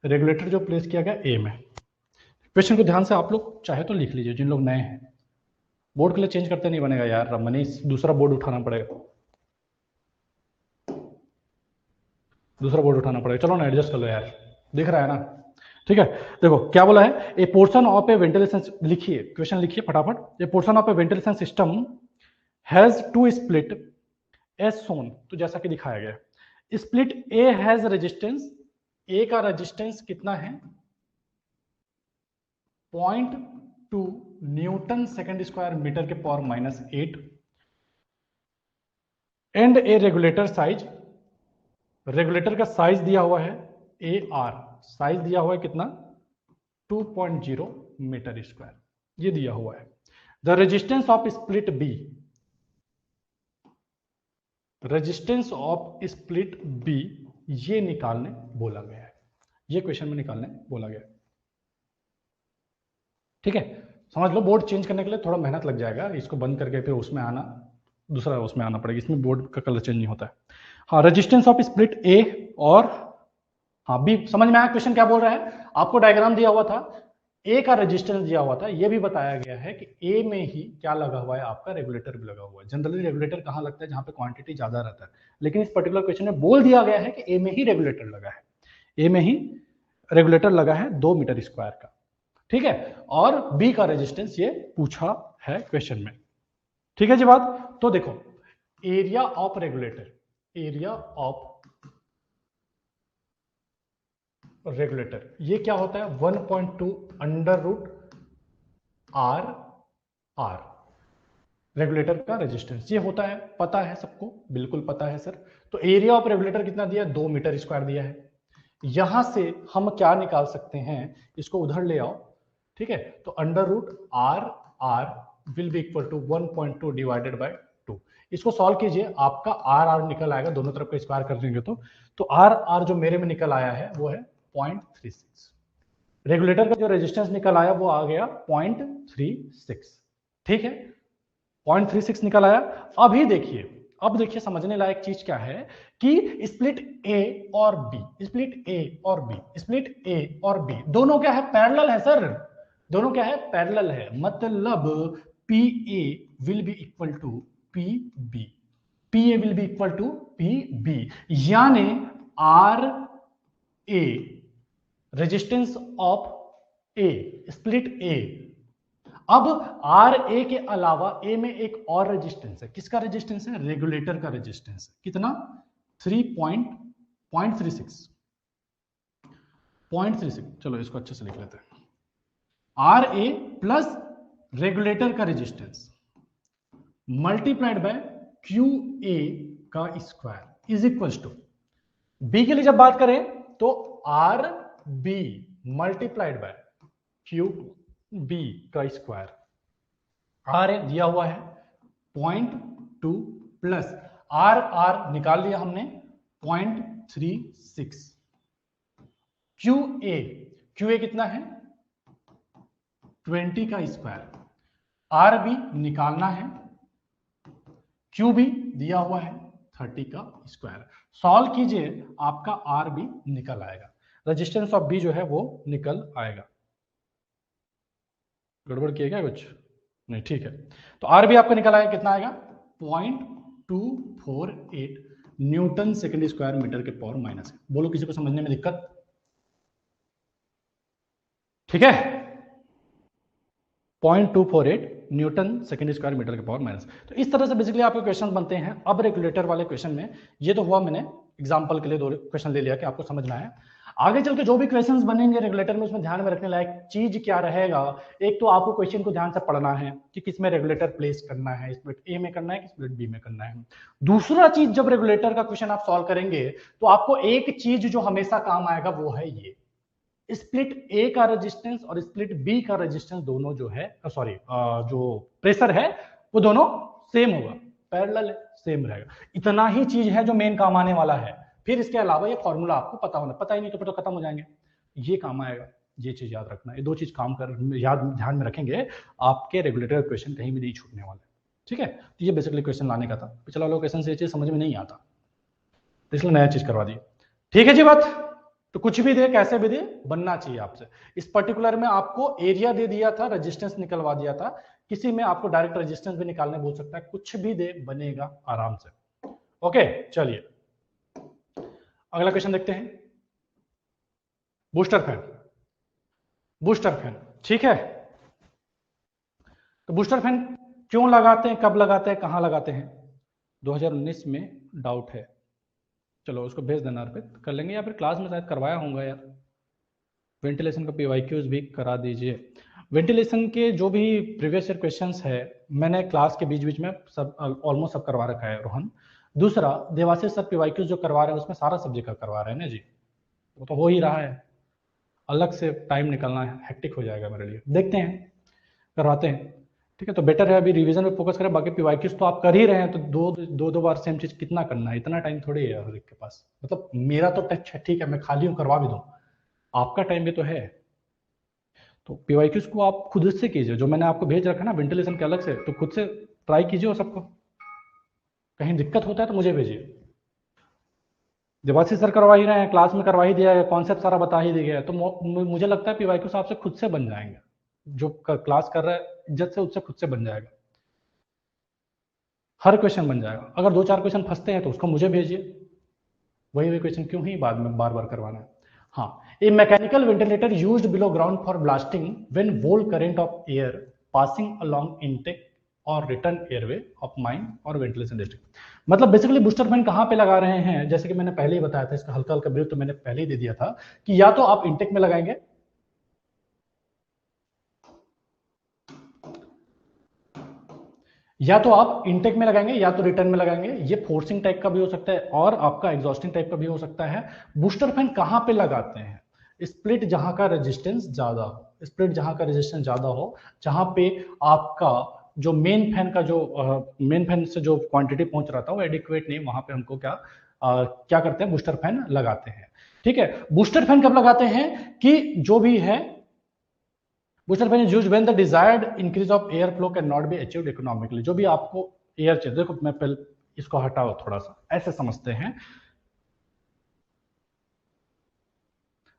Regulator जो प्लेस किया गया ए में। क्वेश्चन को ध्यान से आप लोग चाहे तो लिख लीजिए, जिन लोग नए हैं। बोर्ड के लिए चेंज करते नहीं बनेगा यार मनीष, दूसरा बोर्ड उठाना पड़ेगा, दूसरा बोर्ड उठाना पड़ेगा। चलो ना एडजस्ट कर लो यार, दिख रहा है ना, ठीक है। देखो क्या बोला है, a portion of a ventilation, लिखिए क्वेश्चन लिखिए फटाफट। A portion of a ventilation system has two split as shown, तो जैसा कि दिखाया गया। Split A has resistance, A का रेजिस्टेंस कितना है 0.2 न्यूटन सेकेंड स्क्वायर मीटर के power -8 and a regulator size, regulator का साइज दिया हुआ है ए आर, साइज दिया हुआ है कितना 2.0 मीटर स्क्वायर, ये दिया हुआ है। The resistance of split B, resistance of split B ये निकालने बोला गया है, ये क्वेश्चन में निकालने बोला गया है, ठीक है। समझ लो, बोर्ड चेंज करने के लिए थोड़ा मेहनत लग जाएगा, इसको बंद करके फिर उसमें आना, दूसरा उसमें आना पड़ेगा, इसमें बोर्ड का कलर चेंज नहीं होता है। हाँ रेजिस्टेंस ऑफ स्प्लिट ए और हाँ बी, समझ में आया क्वेश्चन क्या बोल रहा है। आपको डायग्राम दिया हुआ था, ए का रेजिस्टेंस दिया हुआ था, ये भी बताया गया है कि ए में ही क्या लगा हुआ है, आपका रेगुलेटर भी लगा हुआ है। जनरली रेगुलेटर कहाँ लगता है, जहां पे क्वांटिटी ज्यादा रहता है, लेकिन इस पर्टिकुलर क्वेश्चन में बोल दिया गया है कि ए में ही रेगुलेटर लगा है, ए में ही रेगुलेटर लगा है 2 मीटर स्क्वायर का, ठीक है। और बी का रेजिस्टेंस ये पूछा है क्वेश्चन में, ठीक है जी बात। तो देखो area of regulator, area of regulator ये क्या होता है 1.2 under root R R, regulator का रेजिस्टेंस ये होता है, पता है सबको, बिल्कुल पता है सर। तो एरिया ऑफ रेगुलेटर कितना दिया, 2 मीटर स्क्वायर दिया है। यहां से हम क्या निकाल सकते हैं, इसको उधर ले आओ, ठीक है। तो under root R R will be equal to 1.2 divided by 2। इसको सॉल्व कीजिए, आपका आर आर निकल आएगा, दोनों तरफ का स्क्वायर कर देंगे तो आर आर जो मेरे में निकल आया है वो है 0.36। रेगुलेटर का जो रेजिस्टेंस निकल आया वो आ गया 0.36, ठीक है 0.36 निकल आया। अभी देखिए, अब देखिए समझने लायक चीज क्या है कि स्प्लिट ए और बी, स्प्लिट ए और बी, स्प्लिट ए और बी दोनों क्या है, पैरेलल है सर, दोनों क्या है, पैरेलल है। मतलब P A will be equal to P B, P A will be equal to P B, यानी R A resistance of A, split A. अब आर ए के अलावा ए में एक और रेजिस्टेंस है, किसका रेजिस्टेंस है, रेगुलेटर का रेजिस्टेंस है, कितना 0.36, चलो इसको अच्छे से लिख लेते हैं। आर ए प्लस रेगुलेटर का resistance multiplied by Q A का square is equal to, B के लिए जब बात करें तो R B multiplied by Q B का स्क्वायर। आर ए दिया हुआ है 0.2 प्लस आर आर निकाल लिया हमने 0.36, क्यू ए कितना है 20 का स्क्वायर, आर बी निकालना है, क्यू बी दिया हुआ है 30 का स्क्वायर। सॉल्व कीजिए, आपका आर बी निकल आएगा। रेजिस्टेंस ऑफ बी जो है वो निकल आएगा। गड़बड़ किया क्या कुछ? नहीं, ठीक है। तो आर भी आपका निकल आएगा, कितना आएगा? 0.248 न्यूटन सेकेंड स्क्वायर मीटर के पावर माइनस। बोलो किसी को समझने में दिक्कत? ठीक है, 0.248 न्यूटन सेकेंड स्क्वायर मीटर के पावर माइनस। तो इस तरह से बेसिकली आपके क्वेश्चन बनते हैं। अब रेगुलेटर वाले क्वेश्चन में ये तो हुआ, मैंने एग्जांपल के लिए 2 क्वेश्चन ले लिया कि आपको समझ में आया। आगे चल के जो भी क्वेश्चंस बनेंगे रेगुलेटर में, उसमें ध्यान में रखने लायक चीज क्या रहेगा? एक तो आपको क्वेश्चन को ध्यान से पढ़ना है कि किसमें रेगुलेटर प्लेस करना है, स्प्लिट ए में करना है कि स्प्लिट बी में करना है। दूसरा चीज, जब रेगुलेटर का क्वेश्चन आप सॉल्व करेंगे तो आपको एक चीज जो हमेशा काम आएगा वो है ये, स्प्लिट ए का रेजिस्टेंस और स्प्लिट बी का रेजिस्टेंस दोनों जो है, सॉरी जो प्रेशर है वो दोनों सेम होगा, पैरेलल सेम रहेगा। इतना ही चीज है जो मेन काम आने वाला है। फिर इसके अलावा ये फॉर्मूला आपको पता होना, पता ही नहीं तो फिर तो खत्म हो जाएंगे। ये काम आएगा, ये चीज याद रखना। ये 2 चीज काम कर याद ध्यान में रखेंगे, आपके रेगुलेटर क्वेश्चन कहीं भी नहीं छूटने वाले। ठीक है, तो ये बेसिकली क्वेश्चन लाने का था। पिछला वाला क्वेश्चन से ये चीज समझ में नहीं आता, तो इसलिए नया चीज करवा दी। ठीक है जी बात। तो कुछ भी दे, कैसे भी दे, बनना चाहिए आपसे। इस पर्टिकुलर में आपको एरिया दे दिया था, रेजिस्टेंस निकलवा दिया था। किसी में आपको डायरेक्ट रेजिस्टेंस भी निकालने बोल सकता है, कुछ भी दे बनेगा आराम से। ओके, चलिए अगला क्वेश्चन देखते हैं। बूस्टर फैन, बूस्टर फैन, ठीक है। तो बूस्टर फैन क्यों लगाते हैं, कब लगाते हैं, कहां लगाते हैं? 2019 में डाउट है, चलो उसको भेज देना अर्पित, कर लेंगे, या फिर क्लास में शायद करवाया होगा यार। वेंटिलेशन का पीवाईक्यूज भी करा दीजिए। वेंटिलेशन के जो भी प्रीवियस ईयर क्वेश्चंस है मैंने क्लास के बीच बीच में सब ऑलमोस्ट सब करवा रखा है रोहन। दूसरा, देवाशीष सर पीवाईक्यूज जो करवा रहे हैं उसमें सारा सब्जेक्ट का करवा रहे हैं ना जी, वो तो हो ही रहा है। अलग से टाइम निकलना है, हेक्टिक हो जाएगा मेरे लिए। देखते हैं, करवाते हैं। ठीक है, तो बेटर है अभी रिवीजन पे फोकस करें। बाकी पीवाईक्यूज तो आप कर ही रहे हैं, तो दो बार सेम चीज कितना करना है? इतना टाइम थोड़ी है हर एक के पास। मतलब मेरा तो टच है, ठीक है मैं खाली हूँ, करवा भी दूँ, आपका टाइम भी तो है। तो पीवाईक्यूज को आप खुद से कीजिए, जो मैंने आपको भेज रखा है ना वेंटिलेशन के अलग से, तो खुद से ट्राई कीजिए। और सबको कहीं दिक्कत होता है तो मुझे भेजिए। देवाशीष सर करवा ही रहे हैं, क्लास में करवा ही दिया है, कॉन्सेप्ट सारा बता ही दिया है, तो मुझे लगता है पीवाईक्यूज आपसे खुद से बन जाएंगे। जो क्लास कर रहा है इज्जत से, उससे खुद से बन जाएगा, हर क्वेश्चन बन जाएगा। अगर 2-4 क्वेश्चन फंसते हैं तो उसको मुझे भेजिए, वही क्वेश्चन क्यों ही बाद में बार बार करवाना है। हाँ, a mechanical ventilator used below ground for blasting when whole current of air passing along intake और रिटर्न एयरवे ऑफ माइन और वेंटिलेशन डिस्ट्रिक्ट। मतलब बेसिकली बूस्टर फैन कहाँ पे लगा रहे हैं, जैसे कि मैंने पहले ही बताया था, इसका हल्का हल्का ब्रीफ तो मैंने पहले ही दे दिया था कि या तो आप इनटेक में लगाएंगे, या तो आप इनटेक में लगाएंगे या तो रिटर्न में लगाएंगे। ये फोर्सिंग टाइप का भी हो सकता है और आपका एग्जॉस्टिंग टाइप का भी हो सकता है। बूस्टर फैन कहां पे लगाते हैं? स्प्लिट जहां का रेजिस्टेंस ज्यादा हो, स्प्लिट जहां का रेजिस्टेंस ज्यादा हो, जहां पे आपका जो मेन फैन का जो मेन फैन से जो क्वांटिटी पहुंच रहा था वो एडिक्वेट नहीं, वहां पे हमको क्या करते हैं, बूस्टर फैन लगाते हैं। ठीक है, बूस्टर फैन कब लगाते हैं कि जो भी है, booster fan is used when the desired increase of air flow can not be achieved economically. जो भी आपको एयर चाहिए, देखो मैं पहले इसको हटाओ, थोड़ा सा ऐसे समझते हैं।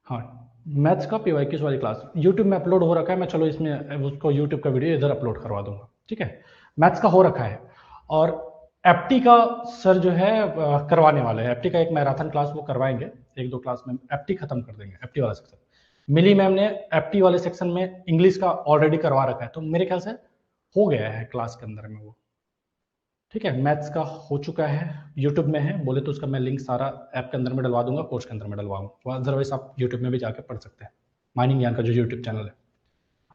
हाँ, मैथ्स का पीवाईक्यूज वाली क्लास यूट्यूब में अपलोड हो रखा है, मैं चलो इसमें उसको यूट्यूब का वीडियो इधर अपलोड करवा दूंगा। ठीक है, मैथ्स का हो रखा है। और एप्टी का सर जो है करवाने वाले हैं, एप्टी का एक मैराथन क्लास वो करवाएंगे, 1-2 क्लास में एप्टी खत्म कर देंगे। एप्टी वाला सेक्शन मिली मैम ने एप्टी वाले सेक्शन में इंग्लिश का ऑलरेडी करवा रखा है, तो मेरे ख्याल से हो गया है क्लास के अंदर में वो। ठीक है, मैथ्स का हो चुका है, यूट्यूब में है, बोले तो उसका मैं लिंक सारा ऐप के अंदर में डलवा दूंगा, कोर्स के अंदर में डलवाऊंगा, अदरवाइज आप यूट्यूब में भी जाके पढ़ सकते हैं, माइनिंग ज्ञान का जो यूट्यूब चैनल है।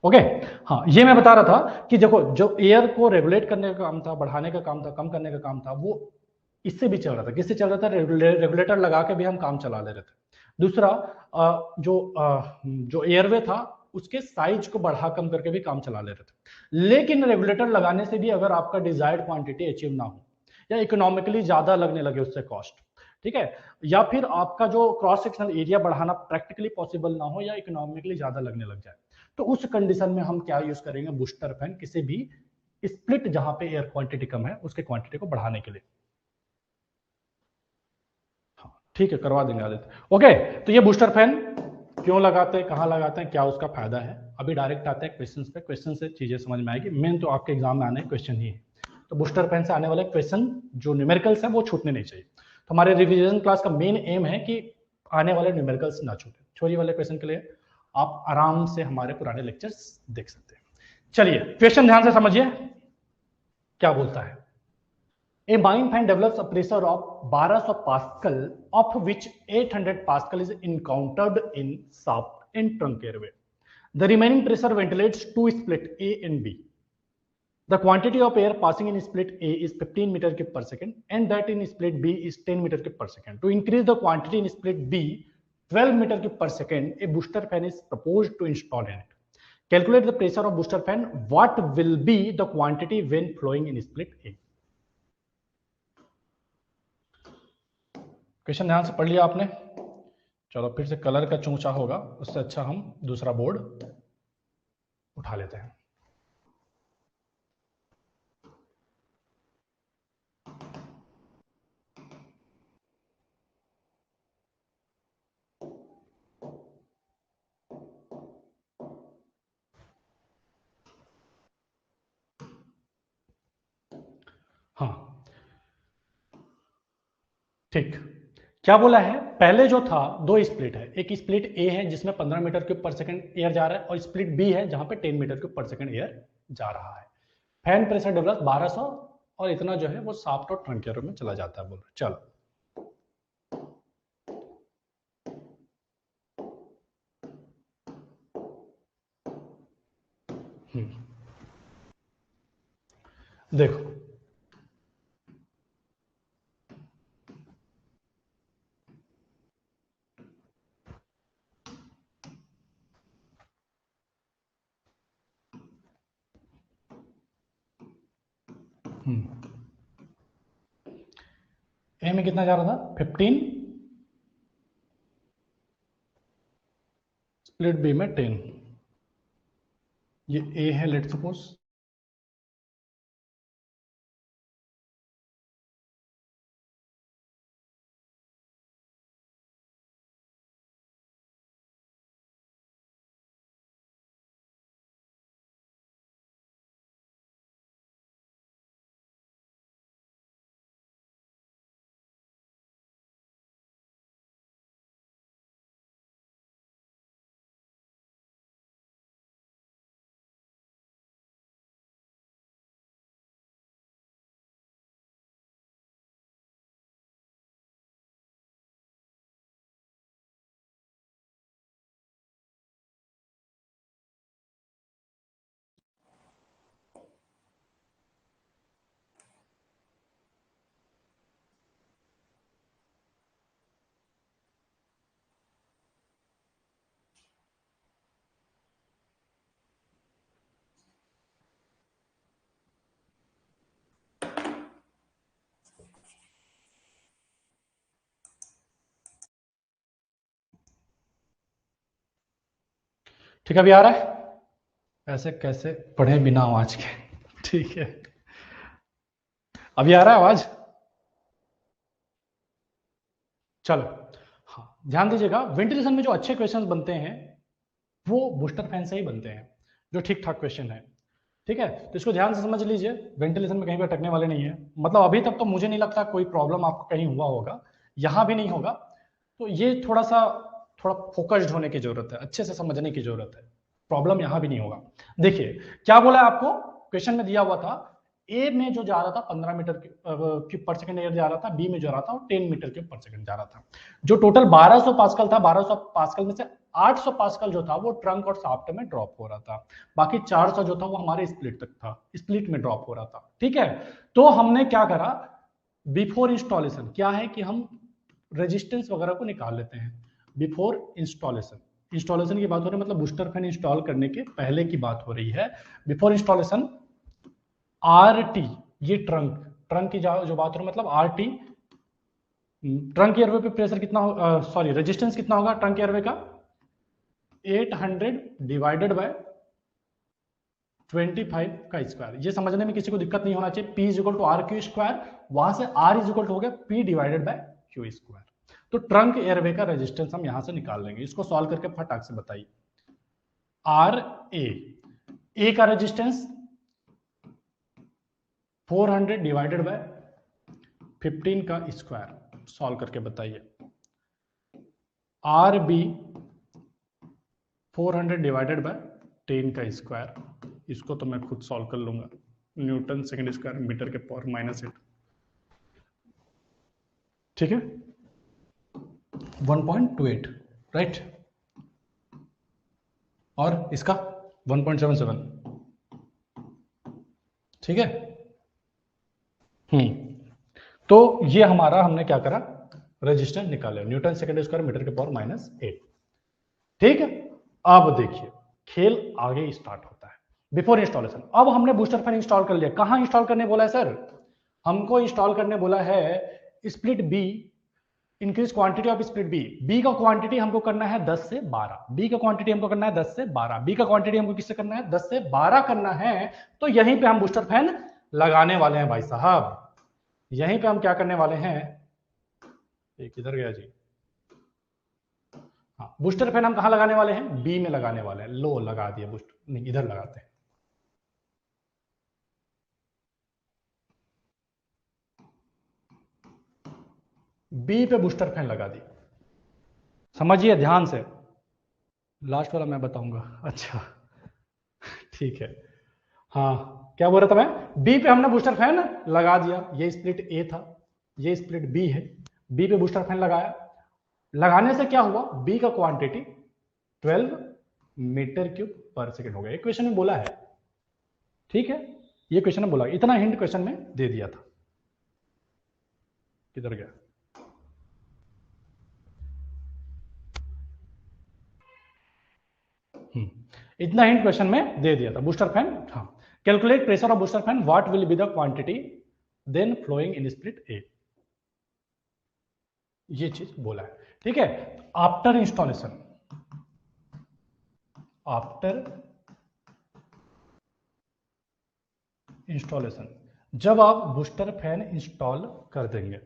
ओके, हाँ ये मैं बता रहा था कि देखो जो एयर को रेगुलेट करने का काम था, बढ़ाने का काम था, कम करने का काम था, वो इससे भी चल रहा था। किससे चल रहा था? रेगुलेटर लगा के भी हम काम चला ले रहे थे। दूसरा, जो एयरवे था उसके साइज को बढ़ा कम करके भी काम चला ले रहे थे। लेकिन रेगुलेटर लगाने से भी अगर आपका डिजायर्ड क्वांटिटी अचीव ना हो, या इकोनॉमिकली ज्यादा लगने लगे उससे कॉस्ट, ठीक है, या फिर आपका जो क्रॉस सेक्शनल एरिया बढ़ाना प्रैक्टिकली पॉसिबल ना हो, या इकोनॉमिकली ज्यादा लगने लग जाए, तो उस कंडीशन में हम क्या यूज करेंगे? बूस्टर फैन, किसी भी स्प्लिट जहां पे एयर क्वांटिटी कम है उसके क्वांटिटी को बढ़ाने के लिए। हाँ, ठीक है, करवा देंगे आदित्य। ओके, तो ये बूस्टर फैन क्यों लगाते हैं, कहाँ लगाते हैं, क्या उसका फायदा है। अभी डायरेक्ट आते हैं क्वेश्चन पे, क्वेश्चन से चीजें समझ में आएगी। मेन तो आपके एग्जाम में आने क्वेश्चन ही है, तो बूस्टर फैन से आने वाले क्वेश्चन जो न्यूमेरिकल्स है वो छूटने नहीं चाहिए। तो हमारे रिविजन क्लास का मेन एम है कि आने वाले न्यूमेरिकल्स ना छूटे। थ्योरी वाले क्वेश्चन के लिए आप आराम से हमारे पुराने लेक्चर्स देख सकते हैं। चलिए क्वेश्चन ध्यान से समझिए क्या बोलता है। A mine fan develops a pressure of 1200 Pascal, of which 800 Pascal is encountered in shaft and trunk airway. The remaining pressure ventilates two split A and B. The quantity of air passing in split A is 15 meter cube per second, and that in split B is 10 meter cube per second. To increase the quantity in split B 12 meter cube per second, a booster fan is proposed to install in it. Calculate the pressure of booster fan. What will be the quantity when flowing in split A? Question ध्यान से पढ़ लिया आपने। चलो फिर से colour का चूंचा होगा, उससे अच्छा हम दूसरा बोर्ड उठा लेते हैं। हाँ ठीक, क्या बोला है, पहले जो था दो स्प्लिट है, एक स्प्लिट ए है जिसमें 15 मीटर क्यूब पर सेकंड एयर जा रहा है, और स्प्लिट बी है जहां पे 10 मीटर क्यूब पर सेकंड एयर जा रहा है। फैन प्रेशर डेवलप 1200 और इतना जो है वो शाफ्ट और ट्रंक एयर में चला जाता है। बोल रहे चलो देखो, ए में कितना जा रहा था 15, स्प्लिट बी में 10। ये ए है लेट सपोज, ठीक है, अभी आ रहा है, ऐसे कैसे पढ़े बिना आवाज के, ठीक है अभी आ रहा है आवाज। चलो हाँ ध्यान दीजिएगा, वेंटिलेशन में जो अच्छे क्वेश्चंस बनते हैं वो बूस्टर फैन से ही बनते हैं, जो ठीक ठाक क्वेश्चन है। ठीक है, तो इसको ध्यान से समझ लीजिए, वेंटिलेशन में कहीं भी अटकने वाले नहीं है। मतलब अभी तक तो मुझे नहीं लगता कोई प्रॉब्लम आपको कहीं हुआ होगा, यहां भी नहीं होगा। तो ये थोड़ा फोकस्ड होने की जरूरत है, अच्छे से समझने की जरूरत है, प्रॉब्लम यहां भी नहीं होगा। देखिए क्या बोला आपको, क्वेश्चन में दिया हुआ था ए में जो जा रहा था 15 मीटर क्यूब पर सेकंड एयर जा रहा था, बी में जा रहा था और 10 मीटर क्यूब पर सेकंड जा रहा था। जो टोटल 1200 पास्कल था, 1200 पास्कल में से 800 पास्कल जो था वो ट्रंक और शाफ्ट में ड्रॉप हो रहा था, बाकी 400 जो था वो हमारे स्प्लिट तक था, स्प्लिट में ड्रॉप हो रहा था। ठीक है, तो हमने क्या करा, बिफोर इंस्टॉलेशन क्या है कि हम रेजिस्टेंस वगैरह को निकाल लेते हैं। बिफोर इंस्टॉलेशन, इंस्टॉलेशन की बात हो रही है, मतलब बूस्टर फैन इंस्टॉल करने के पहले की बात हो रही है। बिफोर इंस्टॉलेशन आरटी, ये ट्रंक की जो बात हो रही है, मतलब आरटी ट्रंक एयरवे पे प्रेशर कितना हो, सॉरी रेजिस्टेंस कितना होगा ट्रंक एयरवे का, 800 डिवाइडेड बाय 25 का स्क्वायर। ये समझने में किसी को दिक्कत नहीं होना चाहिए, P is equal to R Q square, वहां से R इज इक्वल टू हो गया P divided by Q square. तो ट्रंक एयरवे का रेजिस्टेंस हम यहां से निकाल लेंगे। इसको सॉल्व करके फटाक से बताइए। आर ए का रेजिस्टेंस 400 डिवाइडेड बाय 15 का स्क्वायर, सॉल्व करके बताइए। आर बी 400 डिवाइडेड बाय 10 का स्क्वायर, इसको तो मैं खुद सॉल्व कर लूंगा। न्यूटन सेकेंड स्क्वायर मीटर के पावर -8, ठीक है, 1.28, राइट। और इसका 1.77, ठीक है। तो ये हमारा हमने क्या करा, रेजिस्टेंस निकाले, न्यूटन सेकेंड स्क्वायर मीटर के पावर -8, ठीक है। अब देखिए खेल आगे स्टार्ट होता है। बिफोर इंस्टॉलेशन, अब हमने बूस्टर फैन इंस्टॉल कर लिया। कहां इंस्टॉल करने बोला है सर? हमको इंस्टॉल करने बोला है split B, increase quantity of split B. B का क्वांटिटी हमको करना है 10 से 12, बी का क्वांटिटी हमको करना है 10 से 12, बी का क्वांटिटी हमको किससे करना है? 10 से 12 करना है। तो यहीं पे हम बूस्टर फैन लगाने वाले हैं भाई साहब। यहीं पे हम क्या करने वाले हैं, एक इधर गया जी, हाँ, बूस्टर फैन हम कहां लगाने वाले हैं? बी में लगाने वाले हैं। लो लगा दिया बूस्टर, नहीं इधर लगाते हैं। बी पे बूस्टर फैन लगा दी। समझिए ध्यान से, लास्ट वाला मैं बताऊंगा। अच्छा ठीक है, हाँ क्या बोल रहा था मैं? बी पे हमने बूस्टर फैन लगा दिया। ये स्प्लिट ए था, ये स्प्लिट बी है। बी पे बूस्टर फैन लगाया, लगाने से क्या हुआ? बी का quantity 12 metre cube per second हो गया। एक क्वेश्चन में बोला है, ठीक है, ये क्वेश्चन में बोला, इतना हिंट क्वेश्चन में दे दिया था। किधर गया? इतना हिंट क्वेश्चन में दे दिया था। बूस्टर फैन, हाँ, calculate pressure of booster fan, what will be the quantity then flowing in split A, ये चीज बोला है, ठीक है। आफ्टर इंस्टॉलेशन, आफ्टर इंस्टॉलेशन, जब आप बूस्टर फैन इंस्टॉल कर देंगे,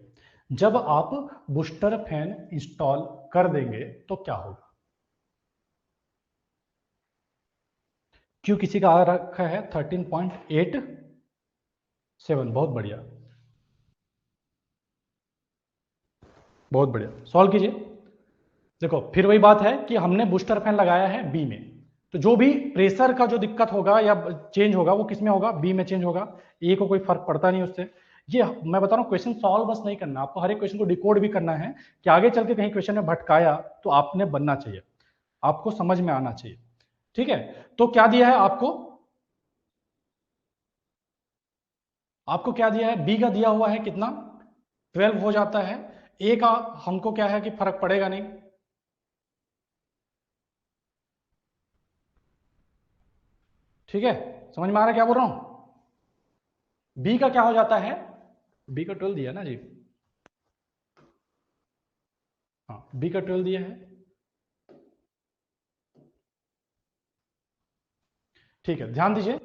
जब आप बूस्टर फैन इंस्टॉल कर देंगे तो क्या होगा? क्यों किसी का आ रखा है 13.87, बहुत बढ़िया, बहुत बढ़िया, सॉल्व कीजिए। देखो फिर वही बात है कि हमने बूस्टर फैन लगाया है बी में, तो जो भी प्रेशर का जो दिक्कत होगा या चेंज होगा वो किस में होगा? बी में चेंज होगा। ए को कोई फर्क पड़ता नहीं उससे। ये मैं बता रहा हूँ, क्वेश्चन सॉल्व बस नहीं करना, आपको हर एक क्वेश्चन को डिकोड भी करना है कि आगे चल के कहीं क्वेश्चन में भटकाया तो आपने बनना चाहिए, आपको समझ में आना चाहिए, ठीक है। तो क्या दिया है आपको? आपको क्या दिया है? बी का दिया हुआ है कितना? 12 हो जाता है। ए का हमको क्या है कि फर्क पड़ेगा नहीं, ठीक है। समझ में आ रहा है क्या बोल रहा हूं? बी का क्या हो जाता है? बी का 12 दिया ना जी, हाँ, बी का 12 दिया है, ठीक है। ध्यान दीजिए,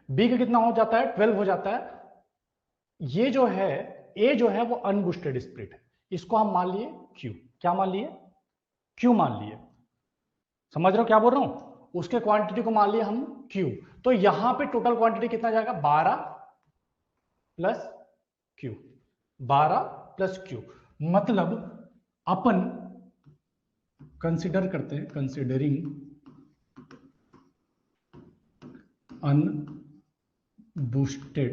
बी का कितना हो जाता है? 12 हो जाता है। ये जो है ए जो है वो अनबूस्टेड स्प्लिट है, इसको हम मान लिए क्यू। क्या मान लिए? क्यू मान लिए। समझ रहे हो क्या बोल रहा हूं? उसके क्वांटिटी को मान लिया हम क्यू। तो यहां पे टोटल क्वांटिटी कितना जाएगा? 12 प्लस क्यू, 12 प्लस क्यू। मतलब अपन कंसिडर करते हैं, कंसिडरिंग अनबूस्टेड।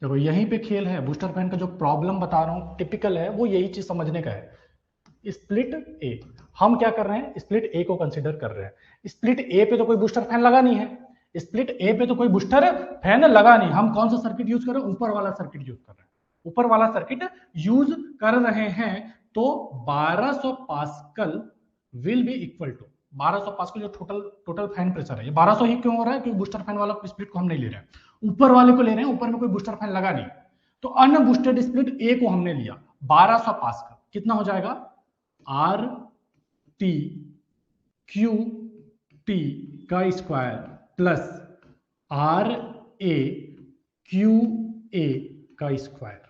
देखो यहीं पे खेल है, बूस्टर फैन का जो प्रॉब्लम बता रहा हूं टिपिकल है, वो यही चीज समझने का है। स्प्लिट ए, हम क्या कर रहे हैं? स्प्लिट ए को कंसीडर कर रहे हैं। स्प्लिट ए पे तो कोई बूस्टर फैन लगा नहीं है, स्प्लिट ए पे तो कोई बूस्टर फैन लगा नहीं। हम कौन सा सर्किट यूज कर रहे हैं? ऊपर वाला सर्किट यूज कर रहे हैं, ऊपर वाला सर्किट यूज कर रहे हैं। तो 1200 pascal will be equal to 1200 pascal, जो टोटल टोटल फैन प्रेशर है। ये 1200 ही क्यों हो रहा है? क्योंकि बूस्टर फैन वाला स्प्लिट को हम नहीं ले रहे हैं, ऊपर वाले को ले रहे हैं। ऊपर में कोई बूस्टर फैन लगा नहीं, तो अनबूस्टेड स्प्लिट ए को हमने लिया 1200 पास्कल। कितना हो जाएगा? आर टी क्यू टी का square plus R A Q A का स्क्वायर।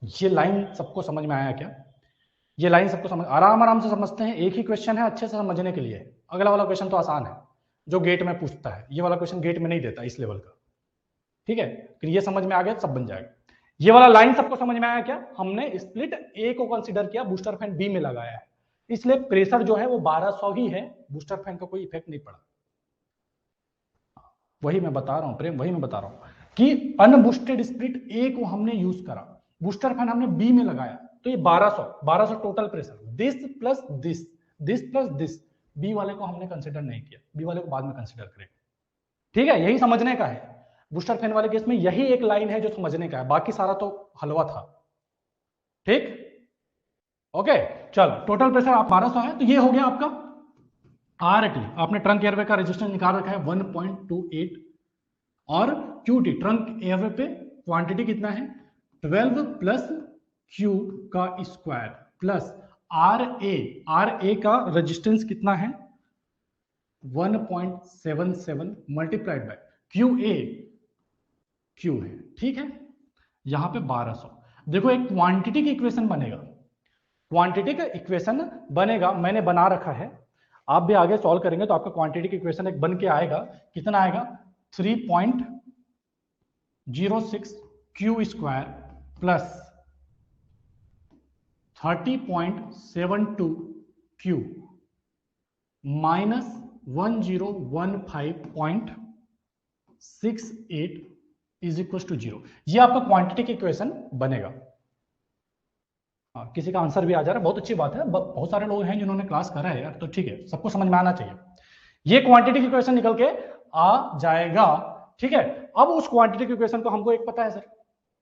ये लाइन सबको समझ में आया क्या? ये लाइन सबको समझ आराम आराम से समझते हैं, एक ही क्वेश्चन है अच्छे से समझने के लिए। अगला वाला क्वेश्चन तो आसान है जो गेट में पूछता है, ये वाला क्वेश्चन गेट में नहीं देता इस लेवल का, ठीक है। फिर ये समझ में आ गया सब बन जाएगा। ये वाला लाइन सबको समझ में आया क्या? हमने स्प्लिट ए को कंसीडर किया, बूस्टर फैन बी में लगाया है, इसलिए प्रेशर जो है वो 1200 ही है, बूस्टर फैन का कोई इफेक्ट नहीं पड़ा। वही मैं बता रहा हूं प्रेम, वही मैं बता रहा हूं कि अनबूस्टेड स्प्लिट ए को हमने यूज करा, बूस्टर फैन हमने बी में लगाया, तो ये 1200 total pressure, this plus this, this plus this, B वाले को हमने कंसिडर नहीं किया, बी वाले को बाद में कंसिडर करेंगे, ठीक है। यही समझने का है, बूस्टर फैन वाले केस में यही एक लाइन है जो समझने का है, बाकी सारा तो हलवा था, ठीक। ओके चलो, टोटल प्रेशर आप 1200 है, तो ये हो गया आपका आरटी। आपने ट्रंक एयरवे का रेजिस्टेंस निकाल रखा है 1.28, और क्यूटी ट्रंक एयरवे पे क्वांटिटी कितना है 12 प्लस क्यू का स्क्वायर प्लस आर ए का रेजिस्टेंस कितना है 1.77 मल्टीप्लाइड बाय क्यू है, ठीक है। यहां पे 1200, देखो एक क्वांटिटी की इक्वेशन बनेगा, क्वांटिटी का इक्वेशन बनेगा, मैंने बना रखा है, आप भी आगे सॉल्व करेंगे तो आपका क्वांटिटी का इक्वेशन एक बन के आएगा, कितना आएगा 3.06 Q square plus 30.72 Q minus 1015.68 is equal to 0। ये आपका क्वांटिटी की इक्वेशन बनेगा। किसी का आंसर भी आ जा रहा है, बहुत अच्छी बात है, बहुत सारे लोग हैं जिन्होंने क्लास करा है यार, तो ठीक है, सबको समझ में आना चाहिए। ये क्वांटिटी की इक्वेशन निकल के आ जाएगा, ठीक है। अब उस क्वांटिटी की इक्वेशन को हमको एक पता है sir,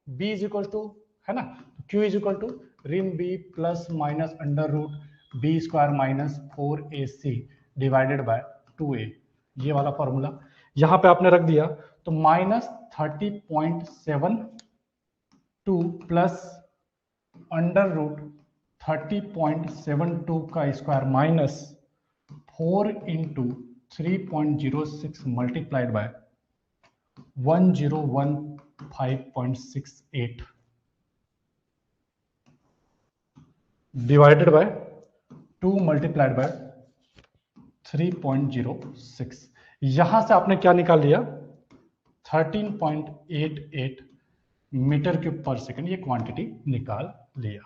b is equal to, है ना, q इज इक्वल टू रिम b plus minus under root B square minus 4ac divided by 2a, ये वाला फॉर्मूला यहां पे आपने रख दिया, तो माइनस 30.72 प्लस अंडर रूट 30.72 का square minus 4 into 3.06 multiplied by 1015.68 divided by 2 multiplied by 3.06। यहां से आपने क्या निकाल लिया 13.88 मीटर क्यूब पर सेकंड, ये क्वांटिटी निकाल लिया,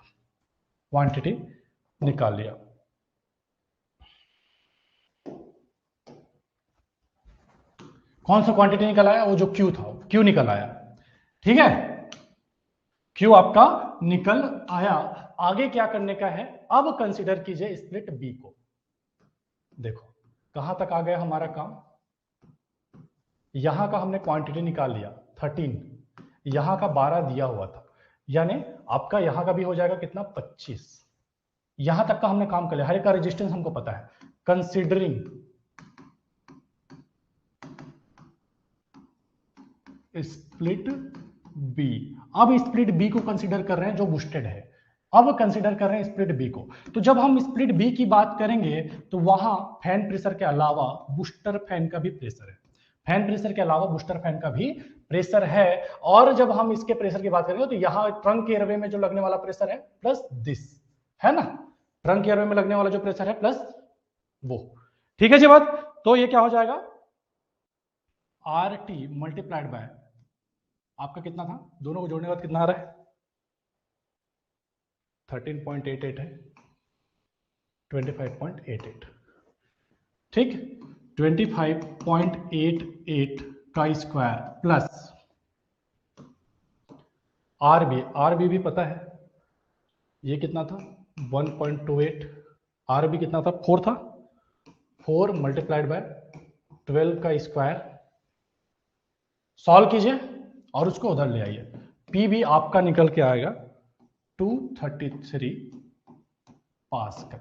क्वांटिटी निकाल लिया। कौन सा क्वांटिटी निकल आया, वो जो क्यू था, क्यू निकल आया, ठीक है, क्यू आपका निकल आया। आगे क्या करने का है, अब कंसीडर कीजिए स्प्लिट बी को, देखो कहां तक आ गया हमारा काम, यहां का हमने क्वांटिटी निकाल लिया 13, यहां का 12 दिया हुआ था, यानी आपका यहां का भी हो जाएगा कितना 25, यहां तक का हमने काम कर लिया, हर एक का रेजिस्टेंस हमको पता है। कंसीडरिंग स्प्लिट बी, अब स्प्लिट बी को कंसीडर कर रहे हैं जो बूस्टेड है, अब कंसीडर कर रहे हैं स्प्लिट बी को। तो जब हम स्प्लिट बी की बात करेंगे तो वहां फैन प्रेशर के अलावा बूस्टर फैन का भी प्रेशर है, फैन प्रेशर के अलावा बूस्टर फैन का भी प्रेशर है। और जब हम इसके प्रेशर की बात करेंगे तो यहाँ ट्रंक एयरवे में जो लगने वाला प्रेशर है प्लस दिस, है ना, ट्रंक एयरवे में लगने वाला जो प्रेशर है प्लस वो, ठीक है जी बात। तो ये क्या हो जाएगा आर टी मल्टीप्लाइड बाय आपका कितना था, दोनों को जोड़ने के बाद कितना आ रहा है 13.88 है 25.88, ठीक, 25.88 का स्क्वायर प्लस आरबी भी पता है ये कितना था 1.28, आरबी कितना था 4 था, 4 मल्टीप्लाइड बाय 12 का स्क्वायर, सॉल्व कीजिए और उसको उधर ले आइए, पी भी आपका निकल के आएगा 233 पास्कल।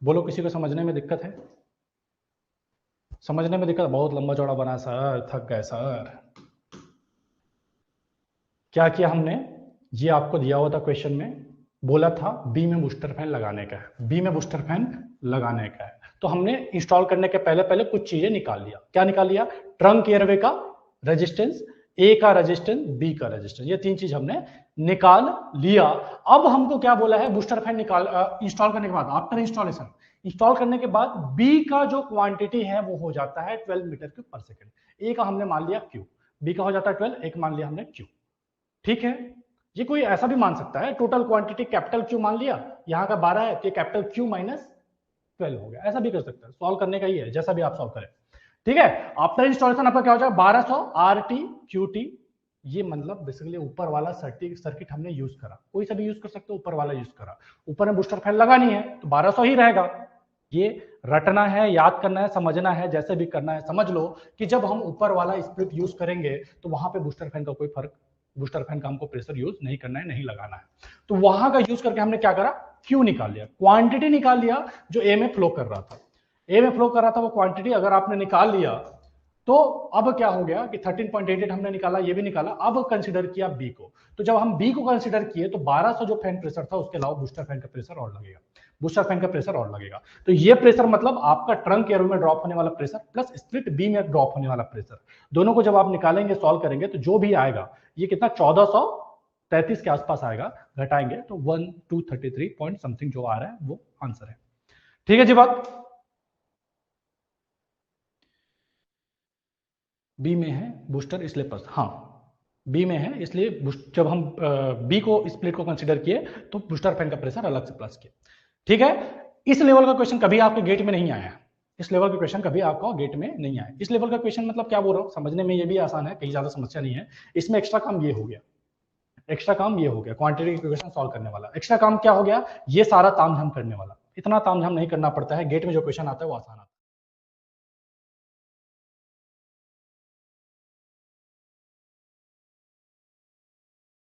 बोलो किसी को समझने में दिक्कत है, समझने में दिक्कत, बहुत लंबा चौड़ा बना सर, थक गए सर। क्या किया हमने, ये आपको दिया हुआ था क्वेश्चन में, बोला था बी में बूस्टर फैन लगाने का है, बी में बूस्टर फैन लगाने का है, तो हमने इंस्टॉल करने के पहले पहले कुछ चीजें निकाल लिया। क्या निकाल लिया, ट्रंक एयरवे का रेजिस्टेंस ए का रेजिस्टेंस, बी का रेजिस्टेंस, ये तीन चीज हमने निकाल लिया। अब हमको क्या बोला है, बूस्टर फैन इंस्टॉल करने के बाद, आफ्टर इंस्टॉलेशन, इंस्टॉल करने के बाद बी का जो क्वांटिटी है वो हो जाता है 12 मीटर क्यूब पर सेकंड। ए का हमने मान लिया क्यू, बी का हो जाता है 12, एक मान लिया हमने क्यू। ठीक है, ये कोई ऐसा भी मान सकता है, टोटल क्वांटिटी कैपिटल क्यू मान लिया, यहाँ का 12 है तो ये कैपिटल क्यू माइनस 12 हो गया, ऐसा भी कर सकते हैं, सॉल्व करने का ही है, जैसा भी आप सॉल्व करें। ठीक है, आफ्टर इंस्टॉलेशन आपका क्या हो जाएगा 1200 आर टी क्यू टी, ये मतलब बेसिकली ऊपर वाला सर्किट हमने यूज करा, कोई सा भी यूज कर सकते हो, ऊपर वाला यूज करा, ऊपर में बूस्टर फैन लगानी है तो 1200 ही रहेगा। ये रटना है, याद करना है, समझना है, जैसे भी करना है समझ लो कि जब हम ऊपर वाला स्प्लिट यूज करेंगे तो वहां पे बूस्टर फैन का कोई फर्क, बूस्टर फैन का हमको प्रेशर यूज नहीं करना है, नहीं लगाना है। तो वहां का यूज करके हमने क्या करा, क्यू निकाल लिया, क्वांटिटी निकाल लिया जो ए में फ्लो कर रहा था, ए में फ्लो कर रहा था वो क्वांटिटी अगर आपने निकाल लिया तो अब क्या हो गया कि 13.88 हमने निकाला, ये भी निकाला, अब कंसीडर किया बी को। तो जब हम बी को कंसीडर किए तो 1200 जो फैन प्रेशर था उसके अलावा बूस्टर फैन का प्रेशर और लगेगा, बूस्टर फैन का प्रेशर और लगेगा। तो ये प्रेशर मतलब आपका ट्रंक एरो में ड्रॉप होने वाला प्रेशर प्लस स्प्लिट बी में ड्रॉप होने वाला प्रेशर, दोनों को जब आप निकालेंगे, सॉल्व करेंगे तो जो भी आएगा ये कितना 1433 के आसपास आएगा, घटाएंगे तो 1233 पॉइंट समथिंग जो आ रहा है वो आंसर है। ठीक है जी बात, बी में है बूस्टर इसलिए प्लस, हाँ बी में है इसलिए जब हम बी को स्प्लिट को कंसीडर किए तो बूस्टर फैन का प्रेशर अलग से प्लस किए। ठीक है, इस लेवल का क्वेश्चन कभी आपके गेट में नहीं आया, इस लेवल का क्वेश्चन कभी आपका गेट में नहीं आया। इस लेवल का क्वेश्चन मतलब क्या बोल रहा हूं, समझने में ये भी आसान है, कहीं ज्यादा समस्या नहीं है, इसमें एक्स्ट्रा काम ये हो गया, एक्स्ट्रा काम ये हो गया, क्वांटिटी इक्वेशन सॉल्व करने वाला एक्स्ट्रा काम क्या हो गया, ये सारा तामझाम करने वाला, इतना तामझाम नहीं करना पड़ता है, गेट में जो क्वेश्चन आता है वो आसान आता है।